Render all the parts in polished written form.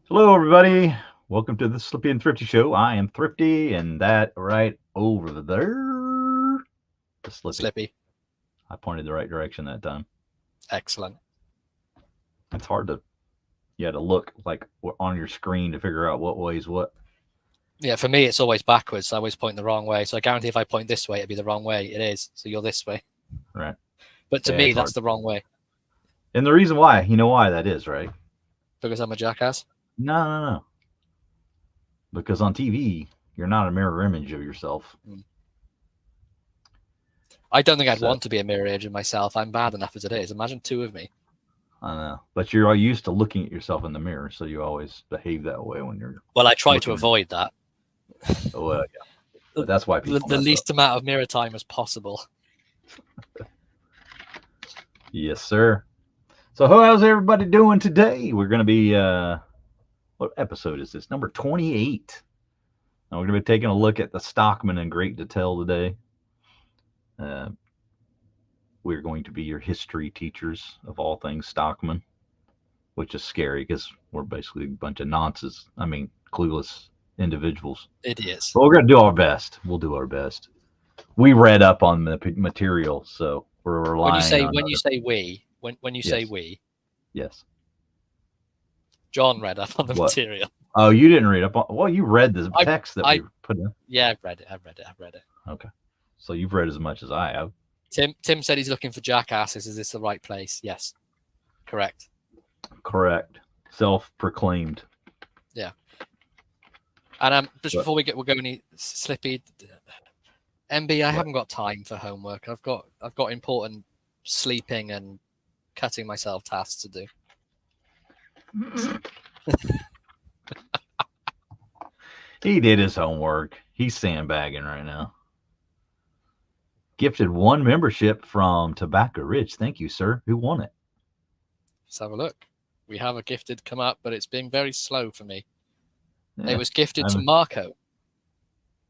Hello, everybody. Welcome to the Slippy and Thrifty Show. I am Thrifty, and that right over there is Slippy. Slippy. I pointed the right direction that time. Excellent. It's hard to look like on your screen to figure out what way is what. Yeah, for me, it's always backwards. I always point the wrong way. So I guarantee if I point this way, it'd be the wrong way. It is. So you're this way. Right. But to Yeah, me, it's that's hard. the wrong way. And the reason why, you know why that is, right? Because I'm a jackass. No. Because on TV, you're not a mirror image of yourself. I don't think I'd So- want to be a mirror image of myself. I'm bad enough as it is. Imagine two of me. I know. But you're all used to looking at yourself in the mirror, so you always behave that way when you're. Well, I try to Looking. avoid that. Yeah. But that's why people. The mess least up. amount of mirror time as possible. Yes, sir. So how's everybody doing today? We're going to be, what episode is this? Number 28. And we're going to be taking a look at the Stockman in great detail today. We're going to be your history teachers of all things Stockman, which is scary because we're basically a bunch of nonsense. Clueless individuals. Idiots. But we're going to do our best. We'll do our best. We read up on the material, so we're relying When you say on when other- you say we, when you say Yes. we, Yes. John read up on the What? material. Oh, you didn't read up on. Well, you read the text that I- we put in. Yeah, I've read it. Okay, so you've read as much as I have. Tim said he's looking for jackasses. Is this the right place? Yes. Correct. Correct. Self-proclaimed. And just But- before we're going Slippy, MB, I haven't got time for homework. I've got important sleeping and cutting myself tasks to do. He did his homework. He's sandbagging right now. Gifted one membership from Tobacco Ridge. Thank you, sir. Who won it? Let's have a look. We have a gifted come up, but it's being very slow for me. Yeah, It was gifted to haven't- Marco.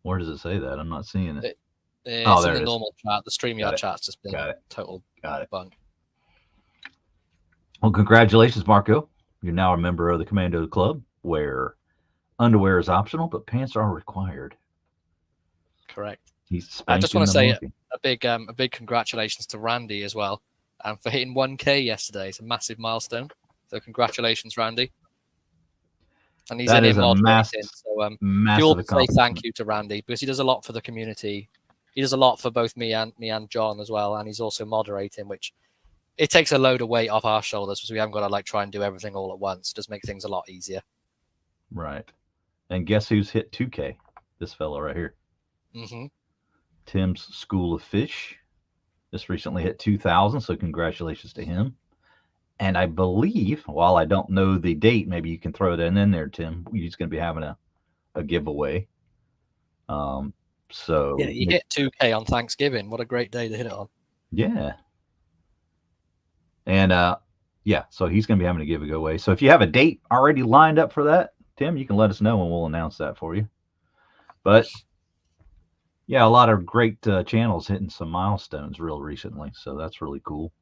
Where does it say that? I'm not seeing it. It's Oh, there in it the is. normal chat. The Got StreamYard it. chat's just been Got it. total Got it. bunk. Well, congratulations, Marco. You're now a member of the Commando Club, where underwear is optional, but pants are required. Correct. He's I just want to spanking say the monkey. a big congratulations to Randy as well, for hitting 1K yesterday. It's a massive milestone. So congratulations, Randy. And he's That in is here a moderating. So if you massive all say accomplishment. thank you to Randy because he does a lot for the community. He does a lot for both me and John as well, and he's also moderating, which it takes a load of weight off our shoulders because we haven't got to try and do everything all at once. It does make things a lot easier. Right. And guess who's hit 2K? This fellow right here. Mm-hmm. Tim's School of Fish. Just recently hit 2,000, so congratulations to him. And I believe, while I don't know the date, maybe you can throw that in there, Tim. He's going to be having a giveaway. So Yeah, he hit 2K on Thanksgiving. What a great day to hit it on. yeah. And so he's going to be having a giveaway. So if you have a date already lined up for that, Tim, you can let us know and we'll announce that for you. But yeah, a lot of great channels hitting some milestones real recently, so that's really cool.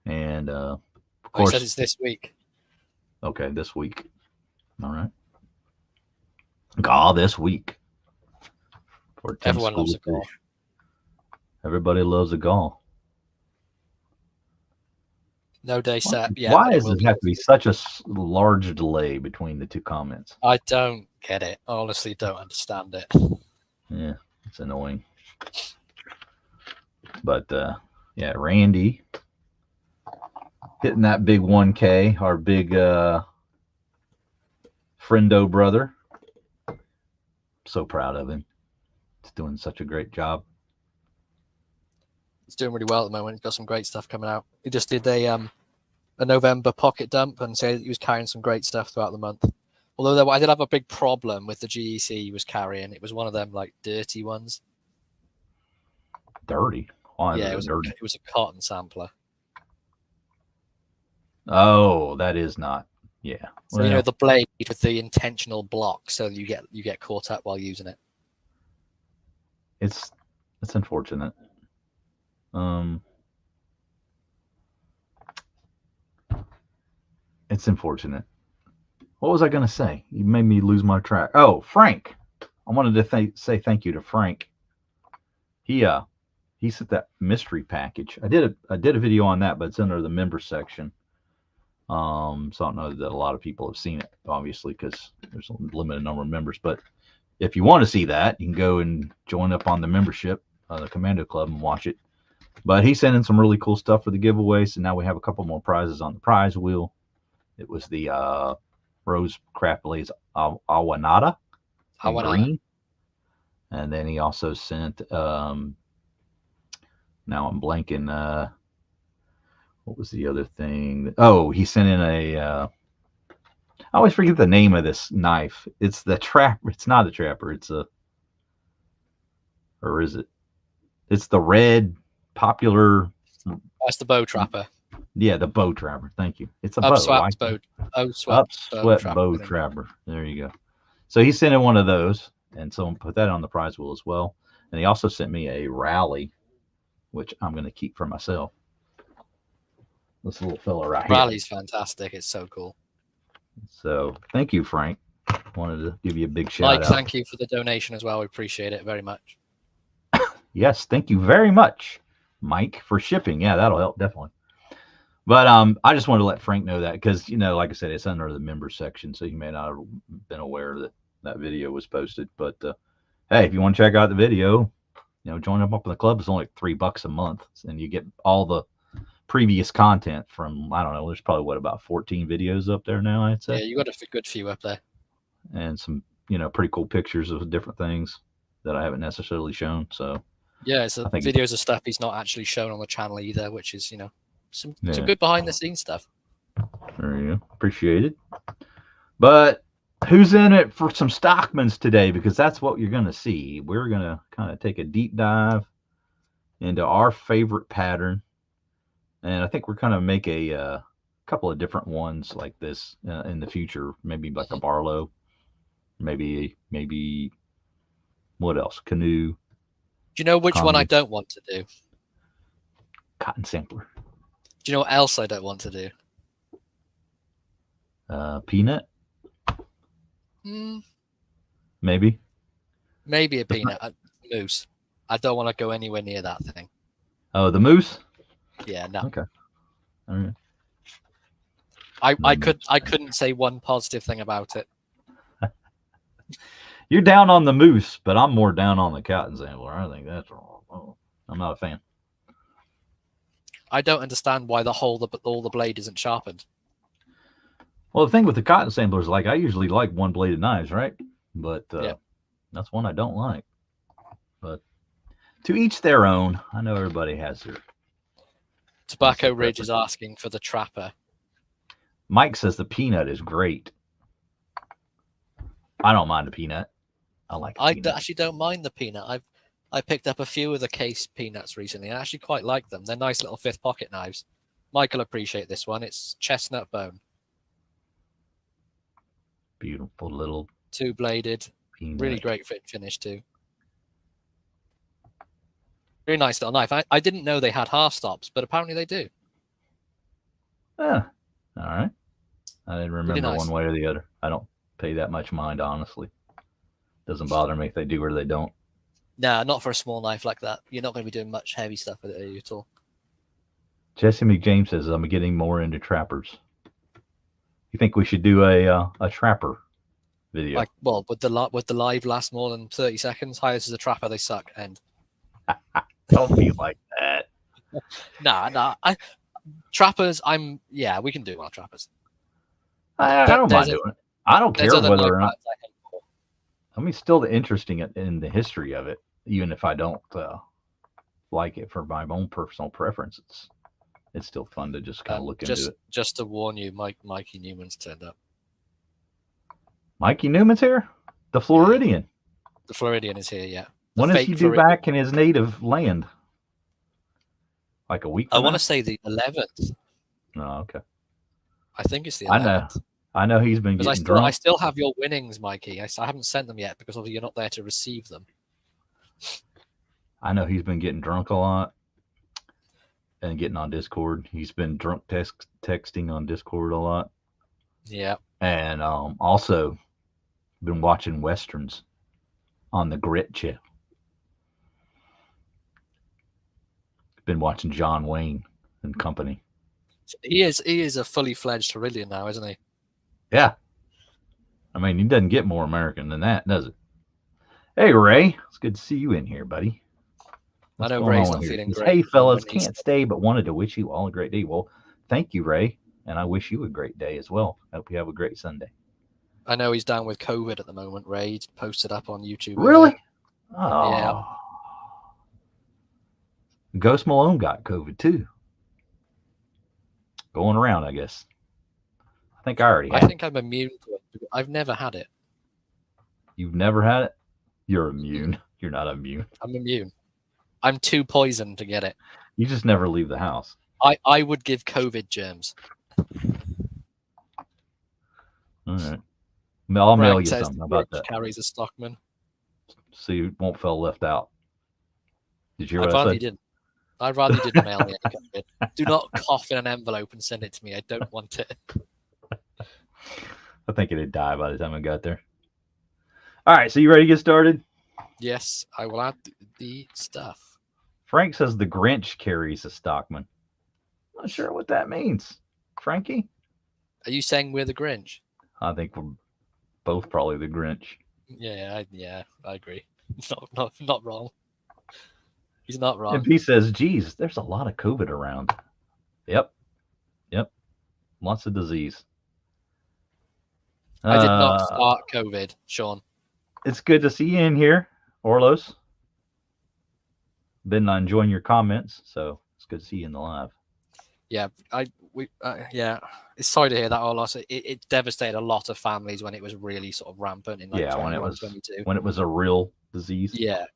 And of He course, says it's this week. okay, this week. All right. Gaw this week. For Tim's Everyone loves School a of gaw. Fish. Everybody loves a gaw. No day set. Yeah. Why but does will it have to be such a large delay between the two comments? I don't get it. I honestly don't understand it. Yeah, it's annoying. But yeah, Randy hitting that big 1K, our big friendo brother. So proud of him. He's doing such a great job. He's doing really well at the moment. He's got some great stuff coming out. He just did a November pocket dump and said he was carrying some great stuff throughout the month. Although I did have a big problem with the GEC he was carrying. It was one of them like dirty ones. Dirty. Why Yeah, is it was dirty? it was a cotton sampler. Oh, that is not. Yeah. So you know the blade with the intentional block, so you get caught up while using it. It's unfortunate. It's unfortunate. What was I going to say? You made me lose my track. Oh, Frank. I wanted to say thank you to Frank. He sent that mystery package. I did a video on that, but it's under the member section. So I don't know that a lot of people have seen it, obviously, because there's a limited number of members. But if you want to see that, you can go and join up on the membership, the Commando Club, and watch it. But he sent in some really cool stuff for the giveaway. So now we have a couple more prizes on the prize wheel. It was the Rose Craft Blaze Awanada in green. And then he also sent, now I'm blanking, what was the other thing? Oh, he sent in I always forget the name of this knife. It's the trapper. It's not a trapper. Or is it? It's the red popular. That's the bow trapper. Yeah, the bow trapper. Thank you. It's a Upswept bow. Upswept bow trapper. There you go. So he sent in one of those, and so put that on the prize wheel as well. And he also sent me a rally, which I'm going to keep for myself. This little fella right here. Rally's fantastic. It's so cool. So thank you, Frank. Wanted to give you a big shout out. Mike, thank you for the donation as well. We appreciate it very much. Yes, thank you very much, Mike, for shipping. Yeah, that'll help definitely. But I just wanted to let Frank know that because, like I said, it's under the member section, so you may not have been aware that that video was posted. But hey, if you want to check out the video, join up in the club. It's only like $3 a month, and you get all the previous content from, I don't know, there's probably about 14 videos up there now, I'd say. Yeah, you got a good few up there. And some, pretty cool pictures of different things that I haven't necessarily shown. So yeah, it's videos of stuff he's not actually shown on the channel either, which is, some good behind the scenes stuff. There you go. Appreciate it. But who's in it for some Stockmans today? Because that's what you're going to see. We're going to kind of take a deep dive into our favorite pattern. And I think we're going to make a couple of different ones like this in the future. Maybe like a Barlow. Maybe what else? Canoe. Do you know which one I don't want to do? Cotton sampler. Do you know what else I don't want to do? Peanut. Maybe a peanut. Moose. I don't want to go anywhere near that thing. Oh, the moose. Yeah, no. Okay. All right. I couldn't say one positive thing about it. You're down on the moose, but I'm more down on the cotton sampler. I think that's wrong. Oh, I'm not a fan. I don't understand why all the blade isn't sharpened. Well, the thing with the cotton sampler is I usually like one-bladed knives, right? But that's one I don't like. But to each their own. I know everybody has their. Tobacco Ridge is asking for the trapper. Mike says the peanut is great. I don't mind the peanut. I like. I actually don't mind the peanut. I picked up a few of the case peanuts recently. I actually quite like them. They're nice little fifth pocket knives. Michael appreciate this one. It's chestnut bone. Beautiful little two-bladed. peanut. Really great fit finish too. Very nice little knife. I didn't know they had half stops, but apparently they do. Yeah. All right. I didn't remember nice. One way or the other. I don't pay that much mind, honestly. Doesn't bother me if they do or they don't. Nah, not for a small knife like that. You're not going to be doing much heavy stuff with it, are you, at all? Jesse McJames says I'm getting more into trappers. You think we should do a trapper video? Would the live last more than 30 seconds? Hi, this is a trapper. They suck. And don't be like that. Nah. Trappers. We can do our trappers. I don't mind doing it. I don't care whether or not. Still interesting in the history of it, even if I don't like it for my own personal preference. It's still fun to just kind of look into it. Just to warn you, Mikey Newman's turned up. Mikey Newman's here? The Floridian. The Floridian is here, yeah. When is he due back in his native land? Like a week? I want to say the 11th. Oh, okay. I think it's the 11th. I know he's been getting drunk. I still have your winnings, Mikey. I haven't sent them yet because obviously you're not there to receive them. I know he's been getting drunk a lot and getting on Discord. He's been drunk texting on Discord a lot. Yeah. And also been watching westerns on the Grit channel. Been watching John Wayne and Company. He is a fully fledged Cerulean now, isn't he? Yeah. I mean, he doesn't get more American than that, does it? Hey, Ray. It's good to see you in here, buddy. I What's know going Ray's on not here? feeling Says, great. hey, fellas, when he's- can't stay, but wanted to wish you all a great day. Well, thank you, Ray. And I wish you a great day as well. Hope you have a great Sunday. I know he's down with COVID at the moment, Ray. He posted up on YouTube. Really? Earlier. Oh. Yeah. Ghost Malone got COVID too. Going around, I guess. I think I already had I think I'm immune to it. I've never had it. You've never had it? You're immune. You're not immune. I'm immune. I'm too poisoned to get it. You just never leave the house. I would give COVID germs. All right. I'll mail you says something the about Grinch that. carries a Stockman. So you won't feel left out. Did you hear I'd what I rather said? you didn't. I'd rather you didn't mail me any COVID. Do not cough in an envelope and send it to me. I don't want it. I think it'd die by the time I got there. All right, so you ready to get started? Yes, I will add the stuff. Frank says the Grinch carries a Stockman. Not sure what that means. Frankie? Are you saying we're the Grinch? I think we're both probably the Grinch. Yeah, I agree. Not wrong. He's not wrong. And he says, geez, there's a lot of COVID around. Yep. Lots of disease. I did not start COVID, Sean. It's good to see you in here, Orlos. Been enjoying your comments, so it's good to see you in the live. Yeah, It's sorry to hear that, Orlos. It devastated a lot of families when it was really sort of rampant in like 2022. When it was a real disease. Yeah.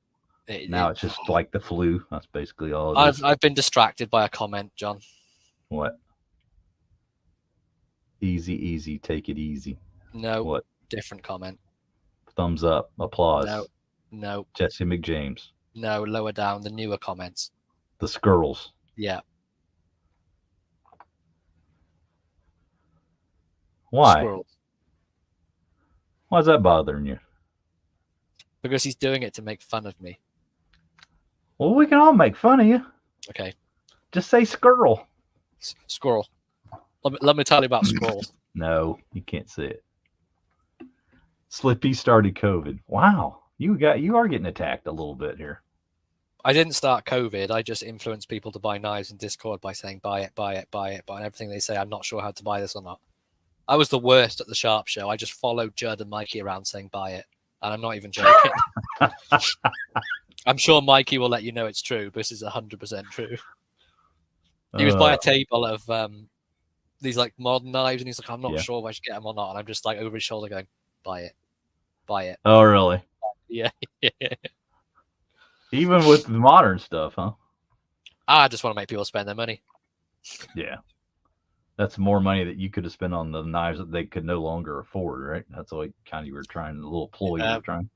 Now it's just like the flu. That's basically all I've been distracted by a comment, John. What? Easy, take it easy. No. What? Different comment. Thumbs up, applause. No. Jesse McJames. No, lower down, the newer comments. The Skirls. Yeah. Why? Squirrels. Why is that bothering you? Because he's doing it to make fun of me. Well, we can all make fun of you. Okay. Just say Skirl. Squirrel. Let me tell you about squirrels. No, you can't say it. Slippy started COVID. Wow. You are getting attacked a little bit here. I didn't start COVID. I just influenced people to buy knives in Discord by saying buy it. But everything they say, I'm not sure how to buy this or not. I was the worst at the Sharp Show. I just followed Judd and Mikey around saying buy it. And I'm not even joking. I'm sure Mikey will let you know it's true. This is 100% true. He was by a table of these like modern knives, and he's like, I'm not sure if I should get them or not. And I'm just like over his shoulder going, buy it. Oh, really? Yeah. Even with the modern stuff, huh? I just want to make people spend their money. Yeah. That's more money that you could have spent on the knives that they could no longer afford, right? That's what kind of you were trying, a little ploy you were trying.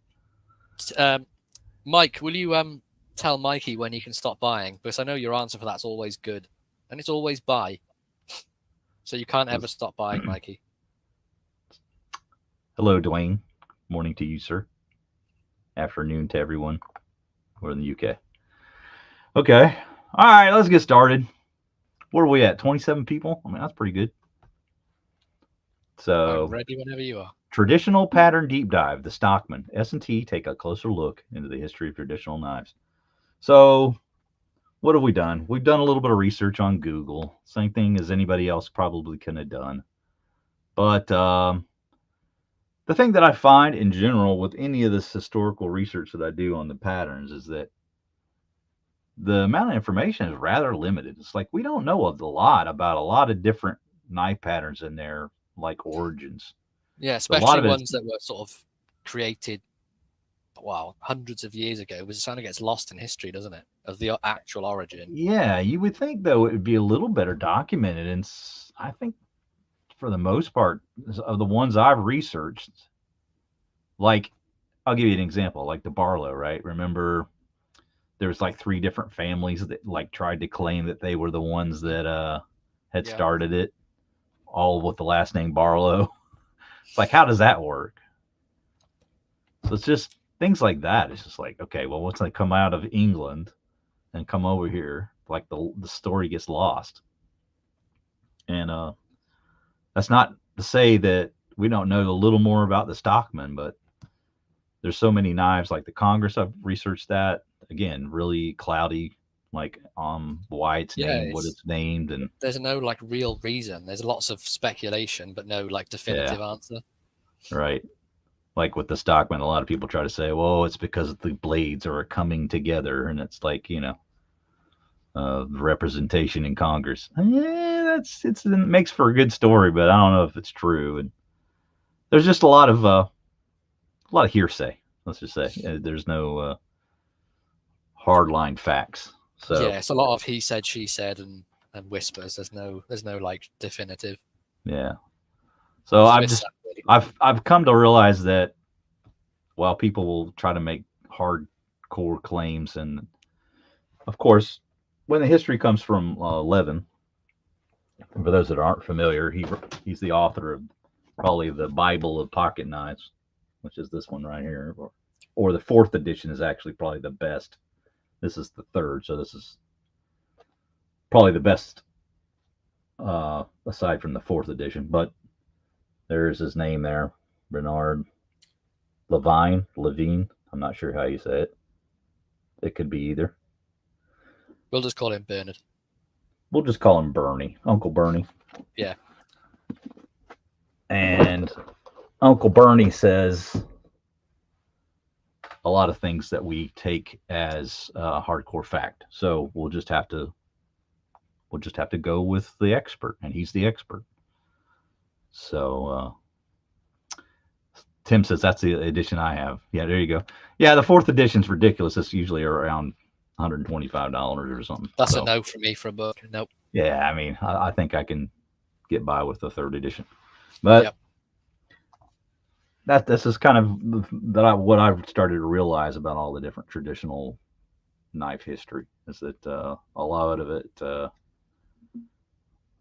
Mike, will you tell Mikey when he can stop buying? Because I know your answer for that's always good. And it's always buy. So you can't ever stop buying, Mikey. Hello, Dwayne. Morning to you, sir. Afternoon to everyone. We're in the UK. Okay. All right, let's get started. Where are we at? 27 people? I mean, that's pretty good. So, I'm ready whenever you are. Traditional pattern deep dive, the Stockman. S&T take a closer look into the history of traditional knives. So, what have we done? We've done a little bit of research on Google. Same thing as anybody else probably couldn't have done. But the thing that I find in general with any of this historical research that I do on the patterns is that the amount of information is rather limited. It's like we don't know a lot about a lot of different knife patterns in their like origins. Yeah, especially ones that were sort of created, hundreds of years ago. Because it kind of gets lost in history, doesn't it? Of the actual origin. Yeah, you would think though it would be a little better documented, and I think for the most part of the ones I've researched, like I'll give you an example, like the Barlow, right? Remember, there was like 3 different families that like tried to claim that they were the ones that had started it, all with the last name Barlow. It's like, how does that work? So it's just things like that. It's just like, okay, well, once they come out of England and come over here, like the story gets lost. And that's not to say that we don't know a little more about the Stockman, but there's so many knives. Like the Congress, I've researched that. Again, really cloudy, like why it's named, what it's named, and there's no like real reason. There's lots of speculation, but no like definitive answer. Right. Like with the Stockman, a lot of people try to say, well, it's because the blades are coming together, and it's like, representation in Congress. It makes for a good story, but I don't know if it's true. And there's just a lot of hearsay. Let's just say there's no hardline facts. So yeah, it's a lot of he said, she said, and whispers. There's no like definitive. Yeah. So I've come to realize that while people will try to make hardcore claims, and of course, when the history comes from Levin, for those that aren't familiar, he's the author of probably the Bible of pocket knives, which is this one right here, or the 4th edition is actually probably the best. This is the 3rd, so this is probably the best aside from the 4th edition. But there's his name there, Bernard Levine. I'm not sure how you say it. It could be either. We'll just call him Bernard. We'll just call him Bernie, Uncle Bernie. Yeah. And Uncle Bernie says a lot of things that we take as hardcore fact. So we'll just have to go with the expert, and he's the expert. So Tim says that's the edition I have. Yeah, there you go. Yeah, the 4th edition's ridiculous. It's usually around $125 or something. That's a no for me for a book. Nope. Yeah, I mean, I think I can get by with the 3rd edition, but this is kind of what I've started to realize about all the different traditional knife history is that a lot of it, a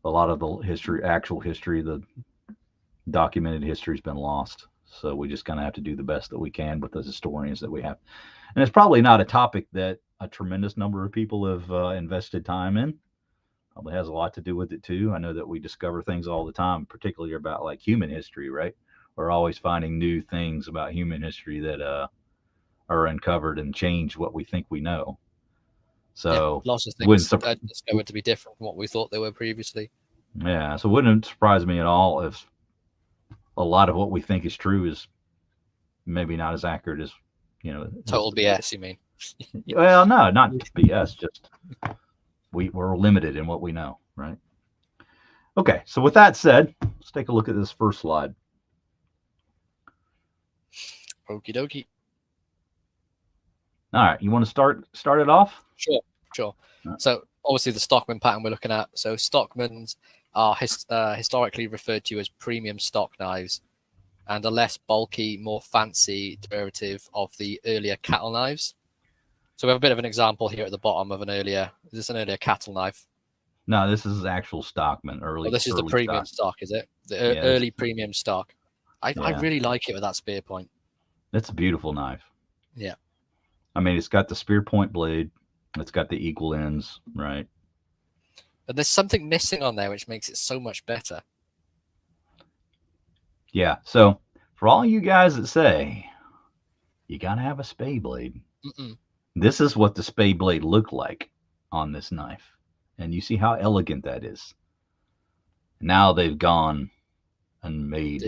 lot of the actual history, the documented history has been lost. So we just kind of have to do the best that we can with the historians that we have. And it's probably not a topic that a tremendous number of people have invested time in. Probably has a lot to do with it too. I know that we discover things all the time, particularly about like human history, right? We're always finding new things about human history that are uncovered and change what we think we know. So lots of things discovered to be different from what we thought they were previously. Yeah, so it wouldn't surprise me at all if a lot of what we think is true is maybe not as accurate as, total BS, you mean? Well, no, not BS, just we're limited in what we know, right? Okay, so with that said, let's take a look at this first slide. Okie dokie. All right, you want to start it off? Sure. Right. So obviously the Stockman pattern we're looking at. So Stockmans are historically referred to as premium stock knives, and a less bulky, more fancy derivative of the earlier cattle knives. So we have a bit of an example here at the bottom of is this an earlier cattle knife? No, this is actual Stockman. This is the premium stock, is it? The early premium stock. I really like it with that spear point. It's a beautiful knife. Yeah. I mean, it's got the spear point blade. It's got the equal ends, right? And there's something missing on there which makes it so much better. Yeah. So for all you guys that say you gotta have a spade blade, this is what the spade blade looked like on this knife, and you see how elegant that is. Now they've gone and made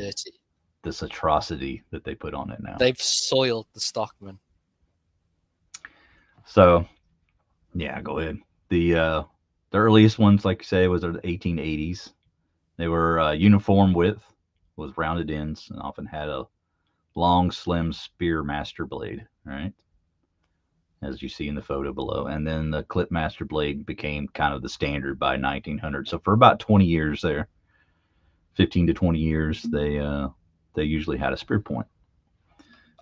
this atrocity that they put on it now. They've soiled the Stockman. So, yeah, go ahead. The earliest ones, like you say, was the 1880s. They were uniform width with rounded ends and often had a long, slim spear master blade, right? As you see in the photo below. And then the clip master blade became kind of the standard by 1900. So for about 20 years there, 15 to 20 years, they usually had a spear point.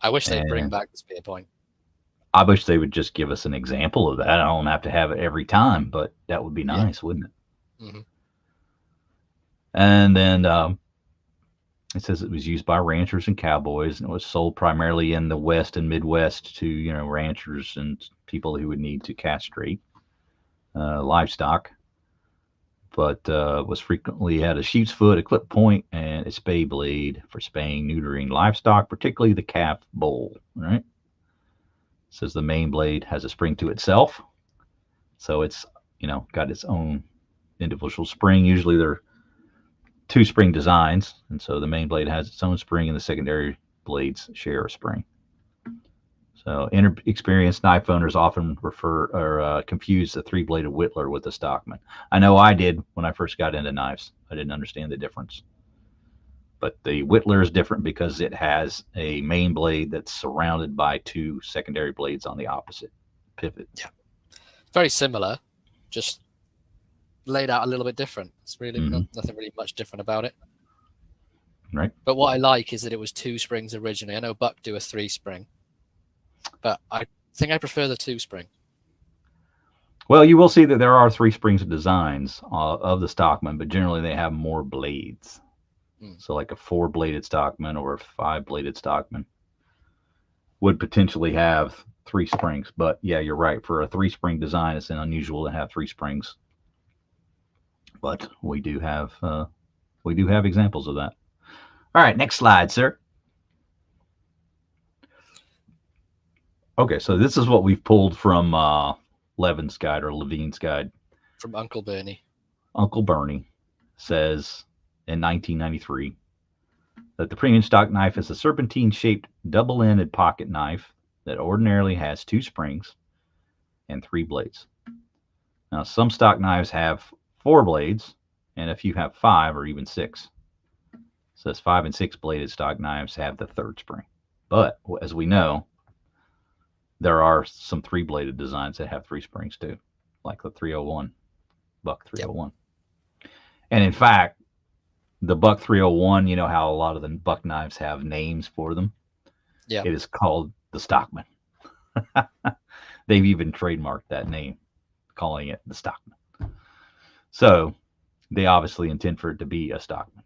I wish they'd bring back the spear point. I wish they would just give us an example of that. I don't have to have it every time, but that would be nice, wouldn't it? Mm-hmm. And then It says it was used by ranchers and cowboys, and it was sold primarily in the West and Midwest to ranchers and people who would need to castrate livestock. But was frequently had a sheep's foot, a clip point, and a spay blade for spaying, neutering livestock, particularly the calf bull. Right? It says the main blade has a spring to itself, so it's got its own individual spring. Usually they're two spring designs, and so the main blade has its own spring, and the secondary blades share a spring. So inexperienced knife owners often refer or confuse the three-bladed whittler with the Stockman. I know I did when I first got into knives. I didn't understand the difference. But the whittler is different because it has a main blade that's surrounded by two secondary blades on the opposite pivot. Yeah, very similar, just laid out a little bit different. It's really nothing really much different about it. Right. But what I like is that it was two springs originally. I know Buck do a 3-spring, but I think I prefer the 2-spring. Well, you will see that there are 3 springs of designs of the Stockman, but generally they have more blades. So like a 4-bladed Stockman or a 5-bladed Stockman would potentially have 3 springs. But yeah, you're right. For a 3-spring design, it's unusual to have 3 springs. But we do have examples of that. All right, next slide, sir. Okay, so this is what we've pulled from Levin's guide or Levine's guide. From Uncle Bernie. Uncle Bernie says in 1993 that the premium stock knife is a serpentine-shaped double-ended pocket knife that ordinarily has 2 springs and 3 blades. Now, some stock knives have 4 blades, and a few have 5 or even 6. It says 5 and 6 bladed stock knives have the 3rd spring. But as we know, there are some 3-bladed designs that have 3 springs too, like the 301, Buck 301. Yep. And in fact, the Buck 301, you know how a lot of the Buck knives have names for them? Yeah. It is called the Stockman. They've even trademarked that name, calling it the Stockman. So they obviously intend for it to be a Stockman.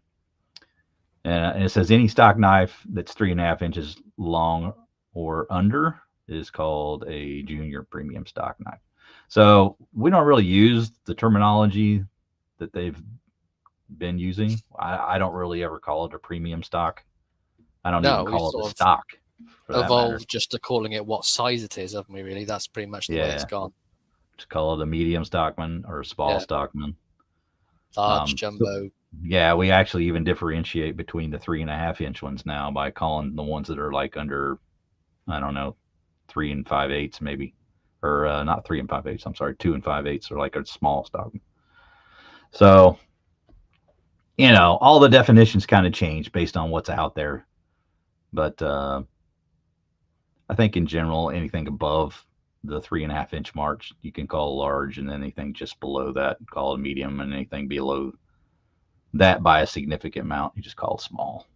And it says any stock knife that's 3.5 inches long or under is called a junior premium stock knife. So we don't really use the terminology that they've been using. I don't really ever call it a premium stock. I don't even call it a stock. Evolved just to calling it what size it is, haven't we? Really, that's pretty much the way it's gone. Just call it a medium Stockman or a small Stockman. Large, jumbo. So, we actually even differentiate between the 3.5 inch ones now by calling the ones that are like under, I don't know, 3 5/8 maybe, or not 3 5/8. I'm sorry, 2 5/8 are like a small Stockman. So, all the definitions kind of change based on what's out there, but I think in general, anything above the 3.5 inch mark, you can call large, and anything just below that, call it medium, and anything below that by a significant amount, you just call it small.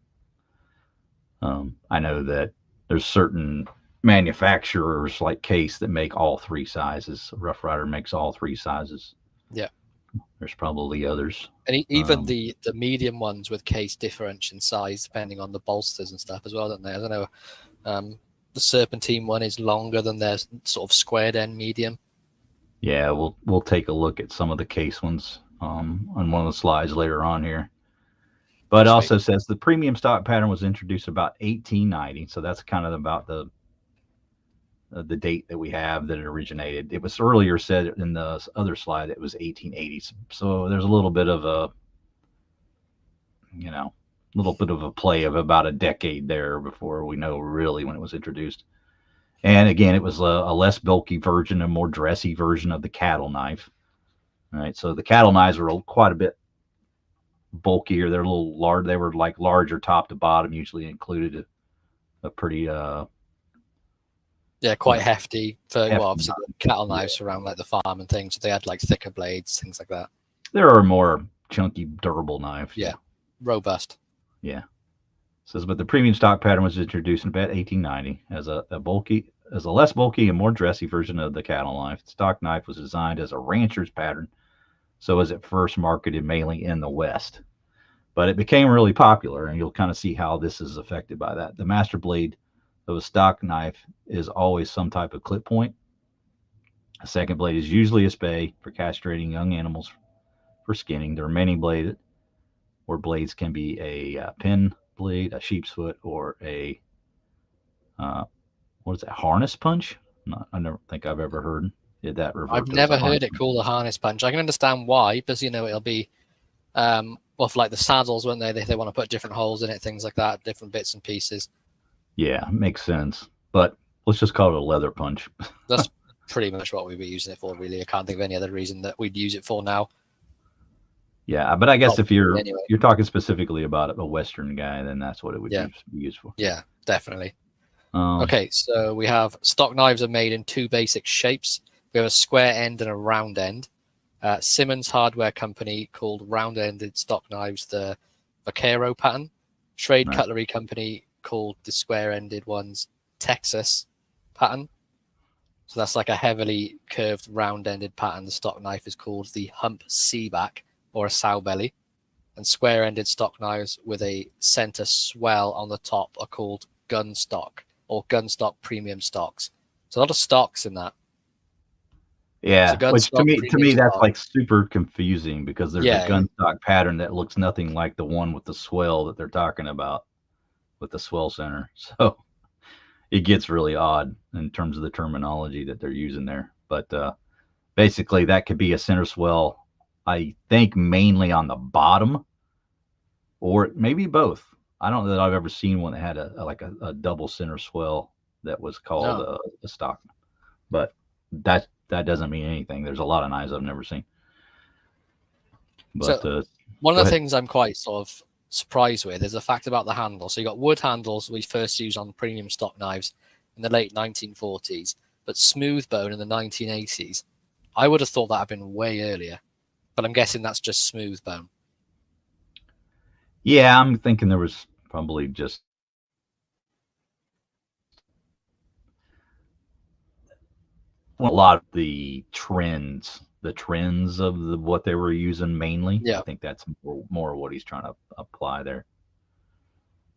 I know that there's certain manufacturers like Case that make all 3 sizes. Rough Rider makes all 3 sizes. Yeah. There's probably others. And even the medium ones with Case differentiate in size depending on the bolsters and stuff as well, don't they? I don't know. The serpentine one is longer than their sort of squared end medium. Yeah, we'll take a look at some of the Case ones on one of the slides later on here. But it also says the premium stock pattern was introduced about 1890, so that's kind of about the date that we have that it originated. It was earlier said in the other slide it was 1880s, so there's a little bit of a play of about a decade there before we know really when it was introduced. And again, it was a less bulky version, a more dressy version of the cattle knife. All right, so the cattle knives were quite a bit bulkier. They're a little large. They were like larger top to bottom. Usually included a pretty quite hefty. Obviously the cattle knives around like the farm and things. So they had like thicker blades, things like that. There are more chunky, durable knives. Yeah, robust. Yeah. It says, but the premium stock pattern was introduced in about 1890 as a less bulky and more dressy version of the cattle knife. The stock knife was designed as a rancher's pattern, so was at first marketed mainly in the West. But it became really popular, and you'll kind of see how this is affected by that. The master blade of a stock knife is always some type of clip point. A second blade is usually a spay for castrating young animals for skinning. There are many blades where blades can be a pin blade, a sheep's foot, or a what is that, harness punch? I never think I've ever heard that revert I've to as a never harness heard it called a harness punch. I can understand why, because it'll be well, for like the saddles, won't they? They want to put different holes in it, things like that, different bits and pieces. Yeah, makes sense. But let's just call it a leather punch. That's pretty much what we'd be using it for, really. I can't think of any other reason that we'd use it for now. Yeah, but I guess if you're anyway. you're talking specifically about a Western guy, then that's what it would be used for. Yeah, definitely. Okay, so we have stock knives are made in two basic shapes. We have a square end and a round end. Simmons Hardware Company called round-ended stock knives the Vaquero pattern. Trade Cutlery Company called the square-ended ones Texas pattern. So that's like a heavily curved round-ended pattern. The stock knife is called the Hump C-back or a sow belly. And square-ended stock knives with a center swell on the top are called gun stock or gun stock premium stocks. So a lot of stocks in that. Yeah, which to me that's stock. like super confusing because there's a gun stock pattern that looks nothing like the one with the swell that they're talking about with the swell center. So it gets really odd in terms of the terminology that they're using there. But basically that could be a center swell, I think mainly on the bottom, or maybe both. I don't know that I've ever seen one that had a double center swell that was called a stock, but that doesn't mean anything. There's a lot of knives I've never seen. But so one of the things I'm quite sort of surprised with is the fact about the handle. So you got wood handles we first used on premium stock knives in the late 1940s, but smooth bone in the 1980s. I would have thought that had been way earlier, but I'm guessing that's just smooth bone. Yeah, I'm thinking there was probably just a lot of the trends of what they were using mainly. Yeah. I think that's more what he's trying to apply there.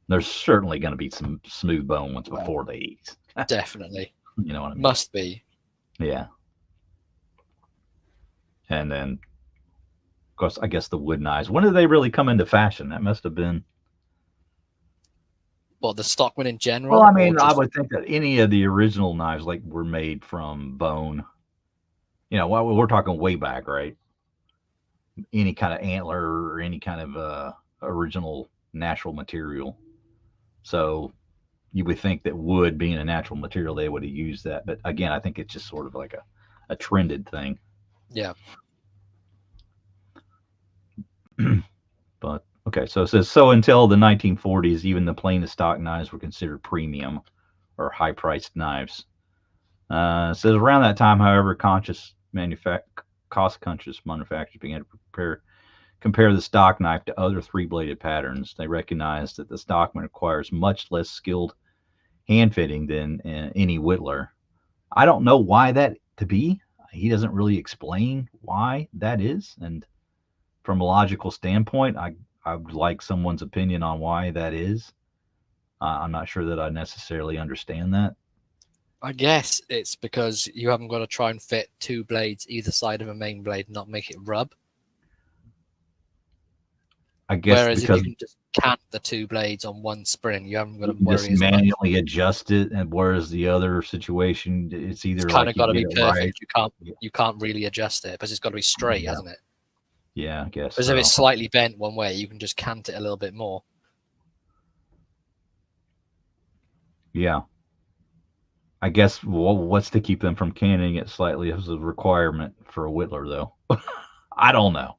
There's certainly going to be some smooth bone ones before the 80s. Definitely. You know what I mean? Must be. Yeah. And then, of course, I guess the wood knives. When did they really come into fashion? That must have been. Well, the Stockman in general? Well, I mean, I would think that any of the original knives were made from bone. We're talking way back, right? Any kind of antler or any kind of original natural material. So you would think that wood being a natural material, they would have used that. But again, I think it's just sort of like a trended thing. Yeah. But okay, so it says, so until the 1940s, even the plainest stock knives were considered premium or high-priced knives. It says around that time, however, cost-conscious manufacturers began to compare the stock knife to other three-bladed patterns. They recognized that the Stockman requires much less skilled hand fitting than any whittler. I don't know why that to be. He doesn't really explain why that is, and from a logical standpoint, I would like someone's opinion on why that is. I'm not sure that I necessarily understand that. I guess it's because you haven't got to try and fit two blades either side of a main blade and not make it rub. I guess whereas because if you can just cant the two blades on one spring, you haven't got to just worry as manually much. adjust it, and whereas the other situation, it's either It's kind of got to be perfect. Right. You can't really adjust it because it's got to be straight, hasn't it? Yeah, I guess. Because if it's slightly bent one way, you can just cant it a little bit more. Yeah. I guess what's to keep them from canting it slightly as a requirement for a whittler, though? I don't know.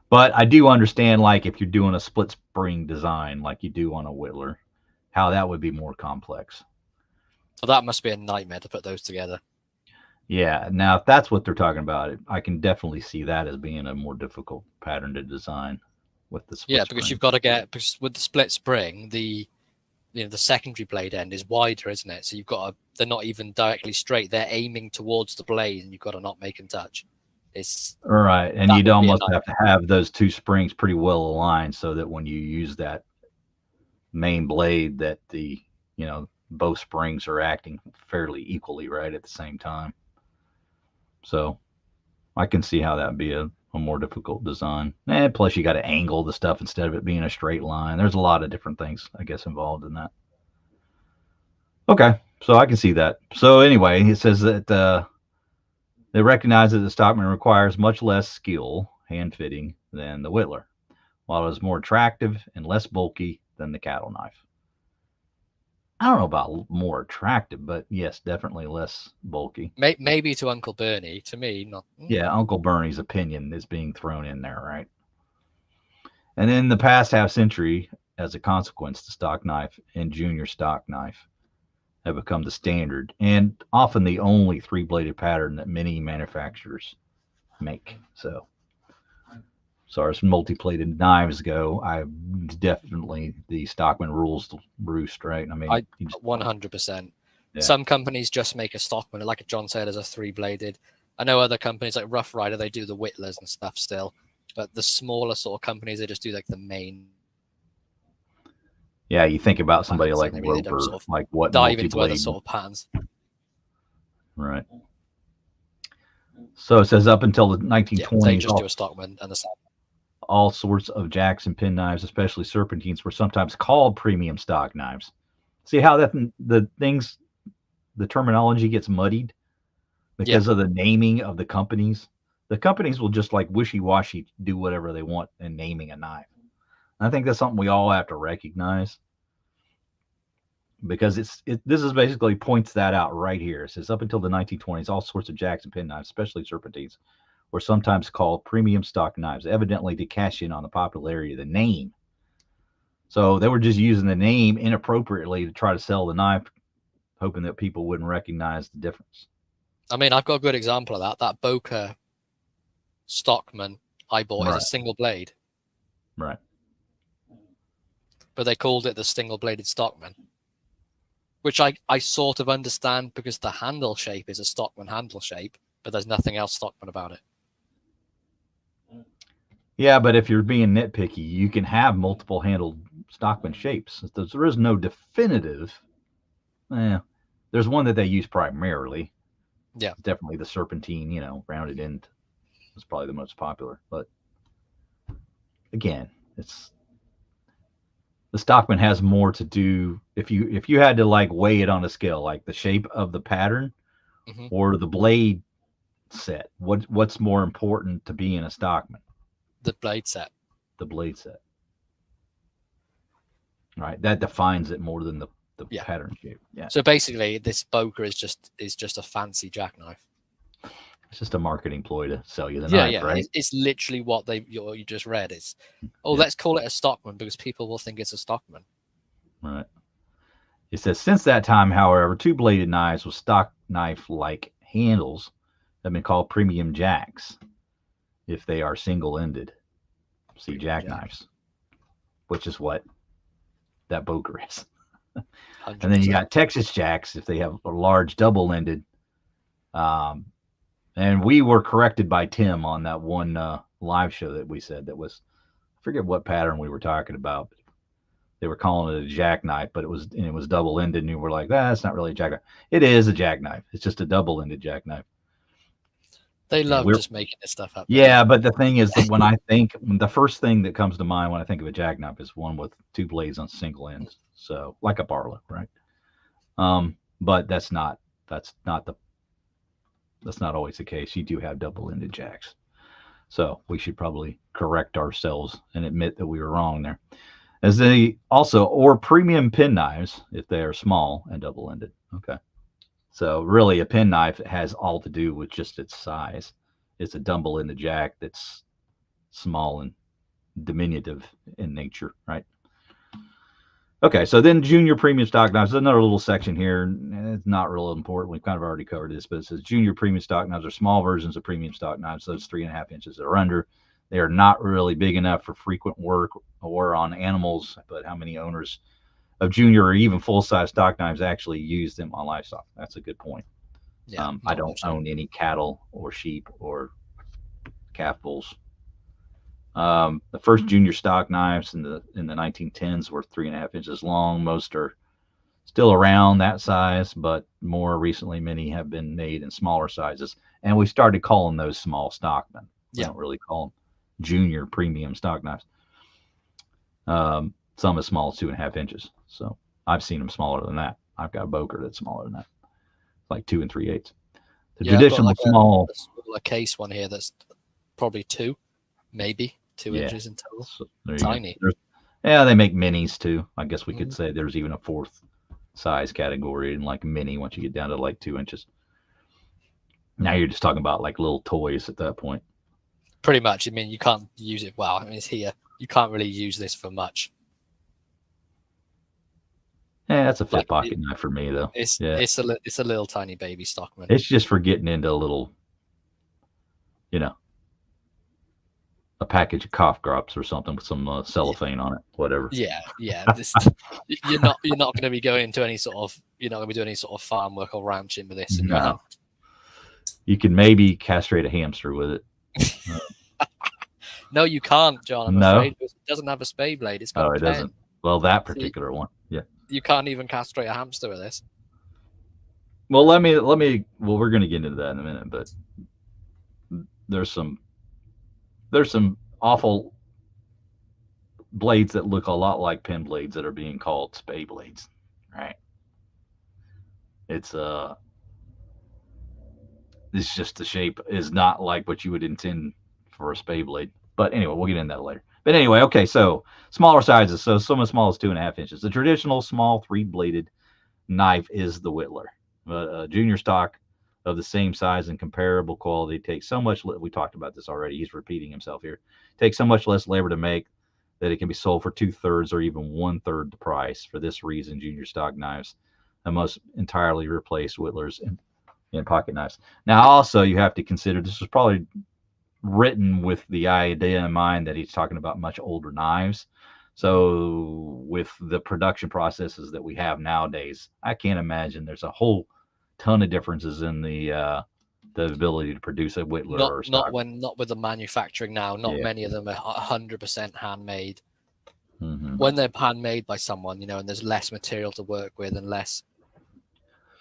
But I do understand, like, if you're doing a split spring design like you do on a whittler, how that would be more complex. So that must be a nightmare to put those together. Yeah. Now, if that's what they're talking about, I can definitely see that as being a more difficult pattern to design with the split spring. Because you've got to because with the split spring, the secondary blade end is wider, isn't it? So they're not even directly straight. They're aiming towards the blade, and you've got to not make them touch. It's Right, and that you'd would be a almost have to nightmare. have those two springs pretty well aligned so that when you use that main blade, that both springs are acting fairly equally right at the same time. So I can see how that'd be a more difficult design. And plus, you got to angle the stuff instead of it being a straight line. There's a lot of different things, I guess, involved in that. Okay, so I can see that. So anyway, it says that they recognize that the Stockman requires much less skill, hand fitting, than the Whittler, while it is more attractive and less bulky than the cattle knife. I don't know about more attractive, but yes, definitely less bulky. Maybe to Uncle Bernie. To me, not. Yeah, Uncle Bernie's opinion is being thrown in there, right? And in the past half century, as a consequence, the stock knife and junior stock knife have become the standard and often the only three-bladed pattern that many manufacturers make. So as far as multi-bladed knives go, I definitely the Stockman rules the roost, right? I mean, 100%. Yeah. Some companies just make a Stockman, like John said, as a three-bladed. I know other companies like Rough Rider, they do the Whittlers and stuff still, but the smaller sort of companies, they just do like the main. Yeah, you think about somebody patterns, like and they don't Roper, sort of like what dive into other multi-blade, sort of patterns. right? So it says up until the Yeah, 1920s, they just do a Stockman and a all sorts of jacks and pen knives, especially serpentines, were sometimes called premium stock knives. See how that the terminology gets muddied because of the naming of the companies. The companies will just like wishy-washy do whatever they want in naming a knife. And I think that's something we all have to recognize because this is basically points that out right here. It says up until the 1920s, all sorts of jacks and pen knives, especially serpentines, were sometimes called premium stock knives, evidently to cash in on the popularity of the name. So they were just using the name inappropriately to try to sell the knife, hoping that people wouldn't recognize the difference. I mean, I've got a good example of that. That Boker Stockman I bought is a single blade. Right. But they called it the single-bladed Stockman, which I sort of understand because the handle shape is a Stockman handle shape, but there's nothing else Stockman about it. Yeah, but if you're being nitpicky, you can have multiple handled Stockman shapes. There is no definitive. There's one that they use primarily. Yeah, it's definitely the serpentine. Rounded end is probably the most popular. But again, the Stockman has more to do. If you had to like weigh it on a scale, like the shape of the pattern or the blade set, what's more important to be in a Stockman? The blade set. The blade set. Right. That defines it more than the pattern shape. Yeah. So basically, this Boker is just a fancy jackknife. It's just a marketing ploy to sell you the knife, right? It's literally what you just read. It's let's call it a Stockman because people will think it's a Stockman. Right. It says since that time, however, two-bladed knives with stock knife-like handles have been called premium jacks if they are single-ended. See, jackknives, which is what that Boker is. 100%. And then you got Texas jacks if they have a large double-ended. And we were corrected by Tim on that one live show that we said that was, I forget what pattern we were talking about. They were calling it a jackknife, but it was double-ended, and you were like, that's not really a jackknife. It is a jackknife. It's just a double-ended jackknife. They love just making this stuff up. Yeah, but the thing is that when the first thing that comes to mind when I think of a jackknife is one with two blades on single ends. So like a Barlow, right? But that's not always the case. You do have double-ended jacks. So we should probably correct ourselves and admit that we were wrong there. As they also, or premium pen knives, if they are small and double-ended. Okay. So really a pen knife has all to do with just its size. It's a double-ended jack that's small and diminutive in nature, right? Okay, so then junior premium stock knives. There's another little section here. It's not real important. We've kind of already covered this, but it says junior premium stock knives are small versions of premium stock knives. Those 3.5 inches or under. They are not really big enough for frequent work or on animals, but how many owners of junior or even full-size stock knives actually use them on livestock? That's a good point. Yeah, I don't own any cattle or sheep or calf bulls. The first junior stock knives in the 1910s were 3.5 inches long. Most are still around that size, but more recently, many have been made in smaller sizes. And we started calling those small Stockman. We don't really call them junior premium stock knives. Some as small as 2.5 inches. So I've seen them smaller than that. I've got a Boker that's smaller than that, like 2 3/8. The traditional I've got small, a smaller case one here that's probably 2 inches in total. So Tiny. Yeah, they make minis too. I guess we could say there's even a fourth size category in like mini once you get down to like 2 inches. Now you're just talking about like little toys at that point. Pretty much. I mean, you can't use it. Well, I mean, it's here. You can't really use this for much. Yeah, that's a fit pocket knife for me though. It's a little tiny baby Stockman. It's just for getting into a little, a package of cough drops or something with some cellophane on it, whatever. Yeah. You're not going to be going into any sort of, you're not going to be doing any sort of farm work or ranching with this in your hand. You can maybe castrate a hamster with it. No, you can't, John. I'm afraid it doesn't have a spay blade. It's got it doesn't. Well, that particular one, yeah. You can't even castrate a hamster with this. Well, let me. Well, we're going to get into that in a minute, but there's some awful blades that look a lot like pen blades that are being called spay blades, right? It's just the shape is not like what you would intend for a spay blade. But anyway, we'll get into that later. But anyway, okay, so smaller sizes. So some as small as 2.5 inches. The traditional small 3-bladed knife is the Whittler. But a junior stock of the same size and comparable quality takes so much. We talked about this already. He's repeating himself here. Takes so much less labor to make that it can be sold for 2/3 or even 1/3 the price. For this reason, junior stock knives must entirely replace Whittlers in pocket knives. Now, also, you have to consider this was probably written with the idea in mind that he's talking about much older knives. So with the production processes that we have nowadays, I can't imagine there's a whole ton of differences in the ability to produce a Whittler or stock. Not with the manufacturing now. Not many of them are 100% handmade. Mm-hmm. When they're handmade by someone, and there's less material to work with and less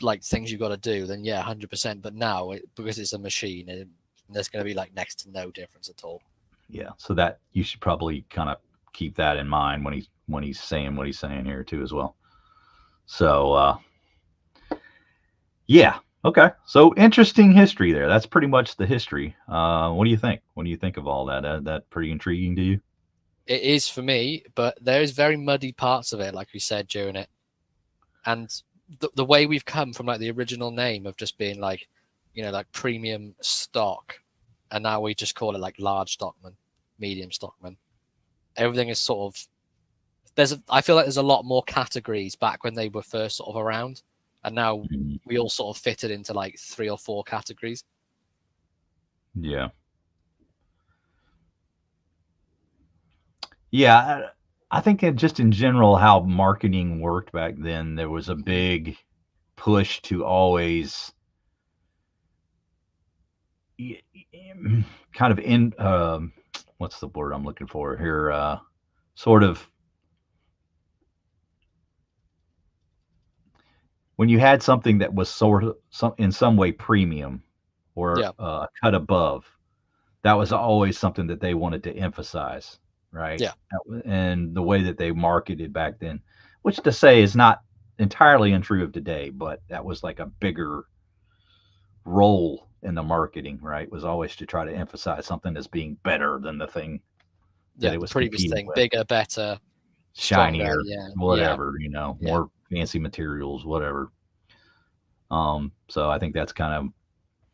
like things you've got to do, then 100%. But now, because it's a machine, there's going to be like next to no difference at all. Yeah, so that you should probably kind of keep that in mind when he's saying what he's saying here too as well. So okay, so interesting history there. That's pretty much the history. What do you think? What do you think of all that? That pretty intriguing to you? It is for me, but there is very muddy parts of it, like we said during it, and the way we've come from like the original name of just being like, like premium stock, and now we just call it like large stockman, medium stockman. Everything is sort of I feel like there's a lot more categories back when they were first sort of around, and now we all sort of fitted into like 3 or 4 categories. Yeah. I think just in general how marketing worked back then, there was a big push to always kind of what's the word I'm looking for here? Sort of when you had something that was sort of in some way premium or a cut above, that was always something that they wanted to emphasize, right? Yeah. And the way that they marketed back then, which to say is not entirely untrue of today, but that was like a bigger role in the marketing, right? Was always to try to emphasize something as being better than the thing that it was the previous thing, with. bigger, better, shinier, stronger, whatever, more fancy materials, whatever. So I think that's kind of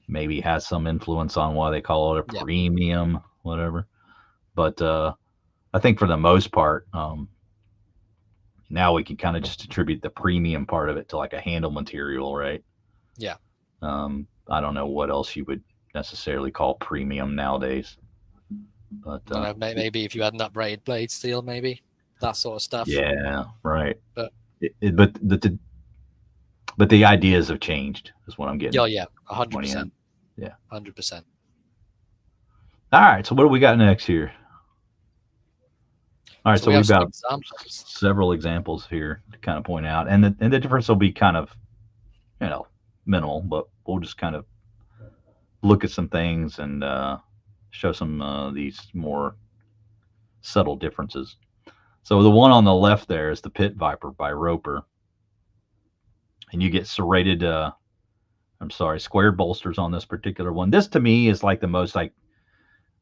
maybe has some influence on why they call it a premium, whatever. But I think for the most part, now we can kind of just attribute the premium part of it to like a handle material, right? Yeah. I don't know what else you would necessarily call premium nowadays. But maybe if you had an uprated blade steel, maybe that sort of stuff. Yeah, right. But but the ideas have changed, is what I'm getting. Yeah, 100%. Yeah, 100%. All right, so what do we got next here? All right, So so we have we've some got examples. several examples here to kind of point out, and the difference will be kind of, minimal, but we'll just kind of look at some things and show some these more subtle differences. So the one on the left there is the Pit Viper by Roper, and you get serrated. Squared bolsters on this particular one. This to me is like the most